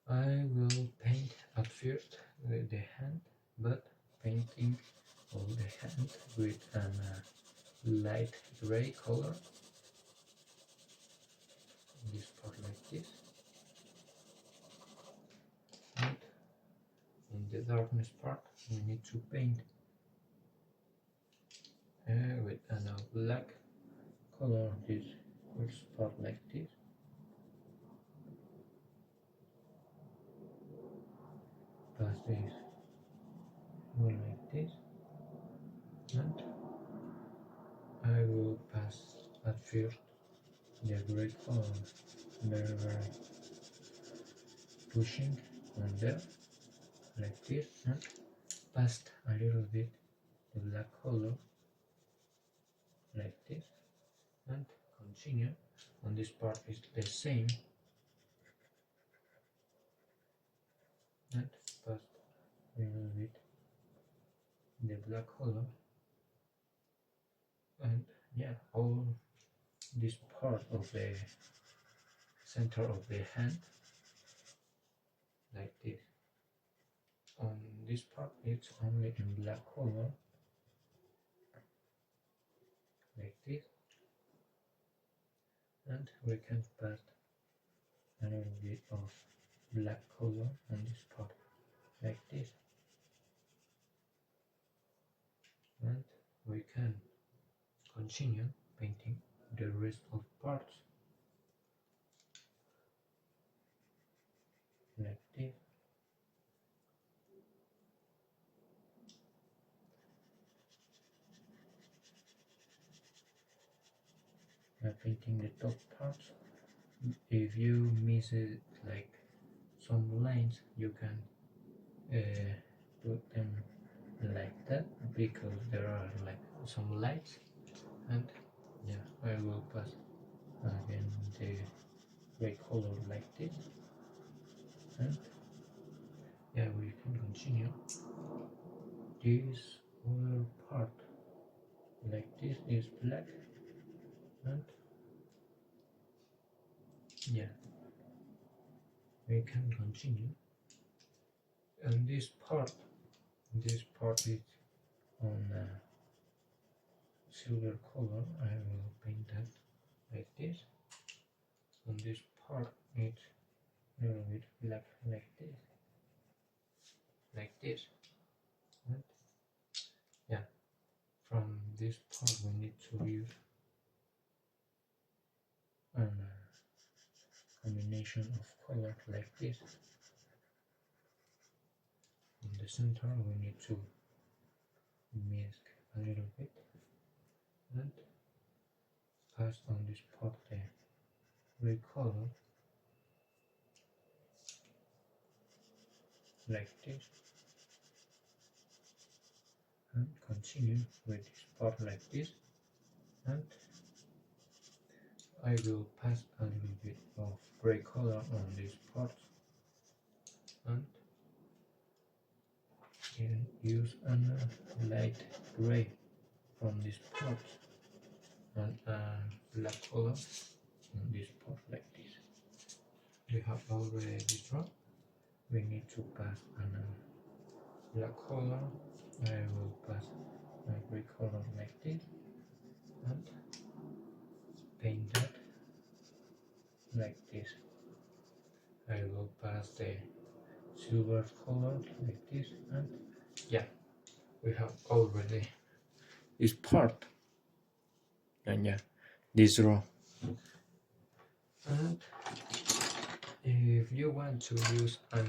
[SPEAKER 1] I will paint at first with the hand, but painting all the hand with a light gray color. This part like this, and in the darkness part we need to paint with a black color this first part like this. Pass this one like this, and I will pass at first the gray color very pushing on there like this, and pass a little bit the black color like this, and continue. On this part is the same, and pass a little bit the black color, and all this part of the center of the hand like this. On this part it's only in black color like this, and we can pass a little bit of black color on this part like this, and we can continue painting the rest of parts like this. Painting the top parts. If you miss it, like some lines, you can put them like that, because there are like some lights, and I will pass again the gray color like this, and we can continue. This other part like this is black, and we can continue. And this part is on silver color. I will paint that like this. On this part it's a little bit black like this. like this. And yeah, from this part we need to use a combination of colors like this. In the center we need to mask a little bit and pass on this part the gray color like this, and continue with this part like this, and I will pass a little bit of gray color on this part and use a light gray from this part and a black color on this part like this. We have already this draw. We need to pass a black color. I will pass a gray color like this and paint that like this. I will pass the silver color like this, and yeah, we have already this part, and yeah, this row. And if you want to use an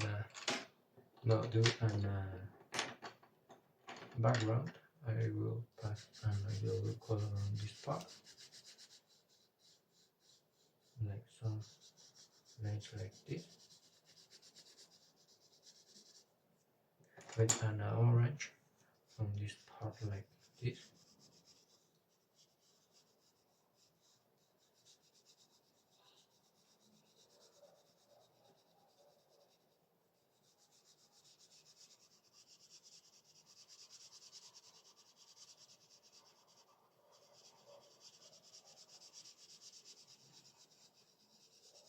[SPEAKER 1] background, I will pass a yellow color on this part, like some lines like this, with an orange from this part like this.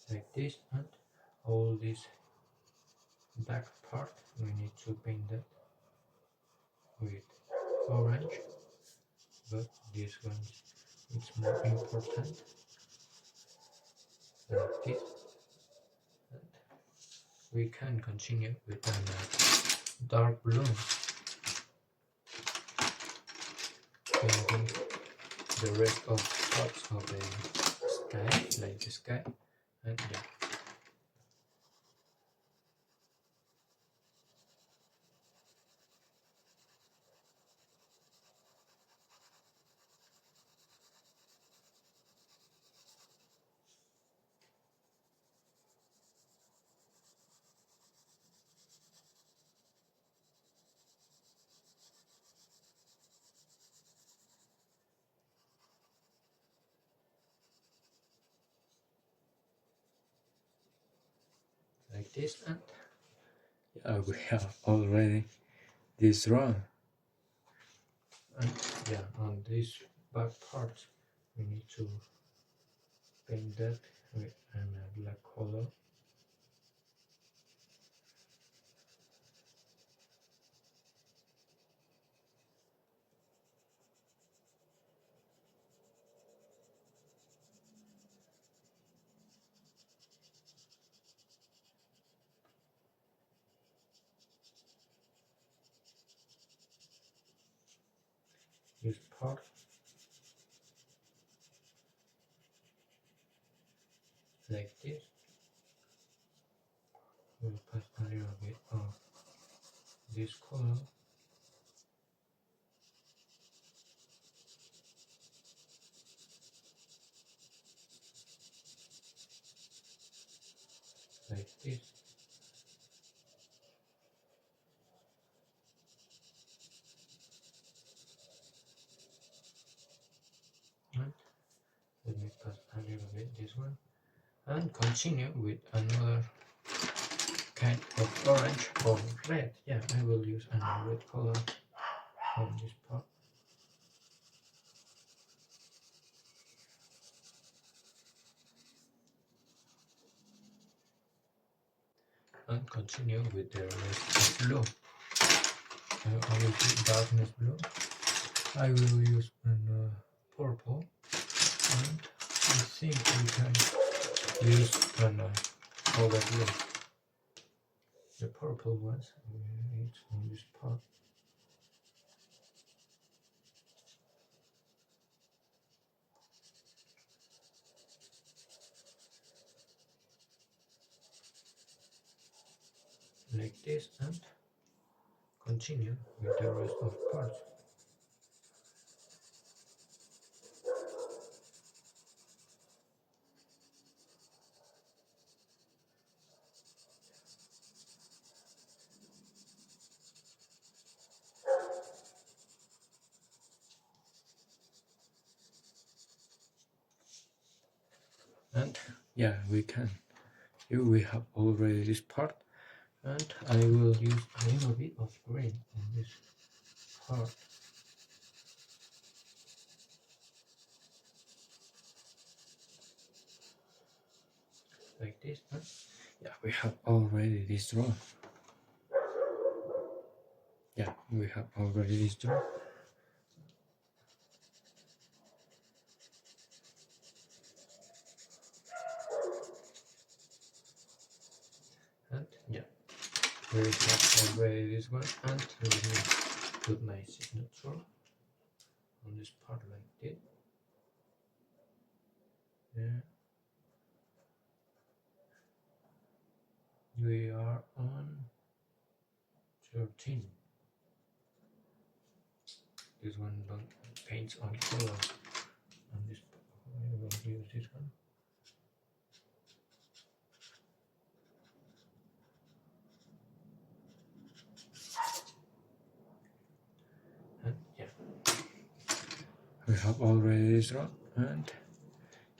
[SPEAKER 1] Like this, and all this back part we need to paint that with orange, but this one is more important, like this. And we can continue with a dark blue, painting the rest of parts of the sky, like the sky, and yeah. Like this, and yeah, we have already this row. And yeah, on this back part we need to paint that with a black color. This part like this. We'll pass a little bit of this color. Like this. And let me pass a little bit this one. And continue with another kind of orange or red. Yeah, I will use another red color on this part. And continue with the rest of blue. I will use darkness blue. I will use purple, and I think we can use an other blue. the purple ones. It's on this part. Like this, and continue with the rest of parts. And yeah, we can. Here we have already this part, and I will use a little bit of green on this part. Like this, and yeah, we have already this draw. Yeah, we have already this draw. And yeah, we have already this one, and let me put my signature on this part like this. Yeah. We are on 13. This one don't paint on color. On this, I will use this one. And yeah, we have already this one. And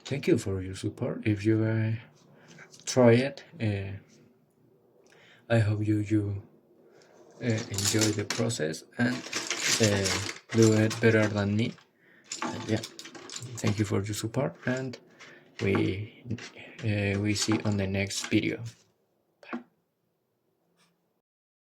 [SPEAKER 1] thank you for your support. If you try it, I hope you enjoy the process and do it better than me. And yeah, thank you for your support, and we see on the next video.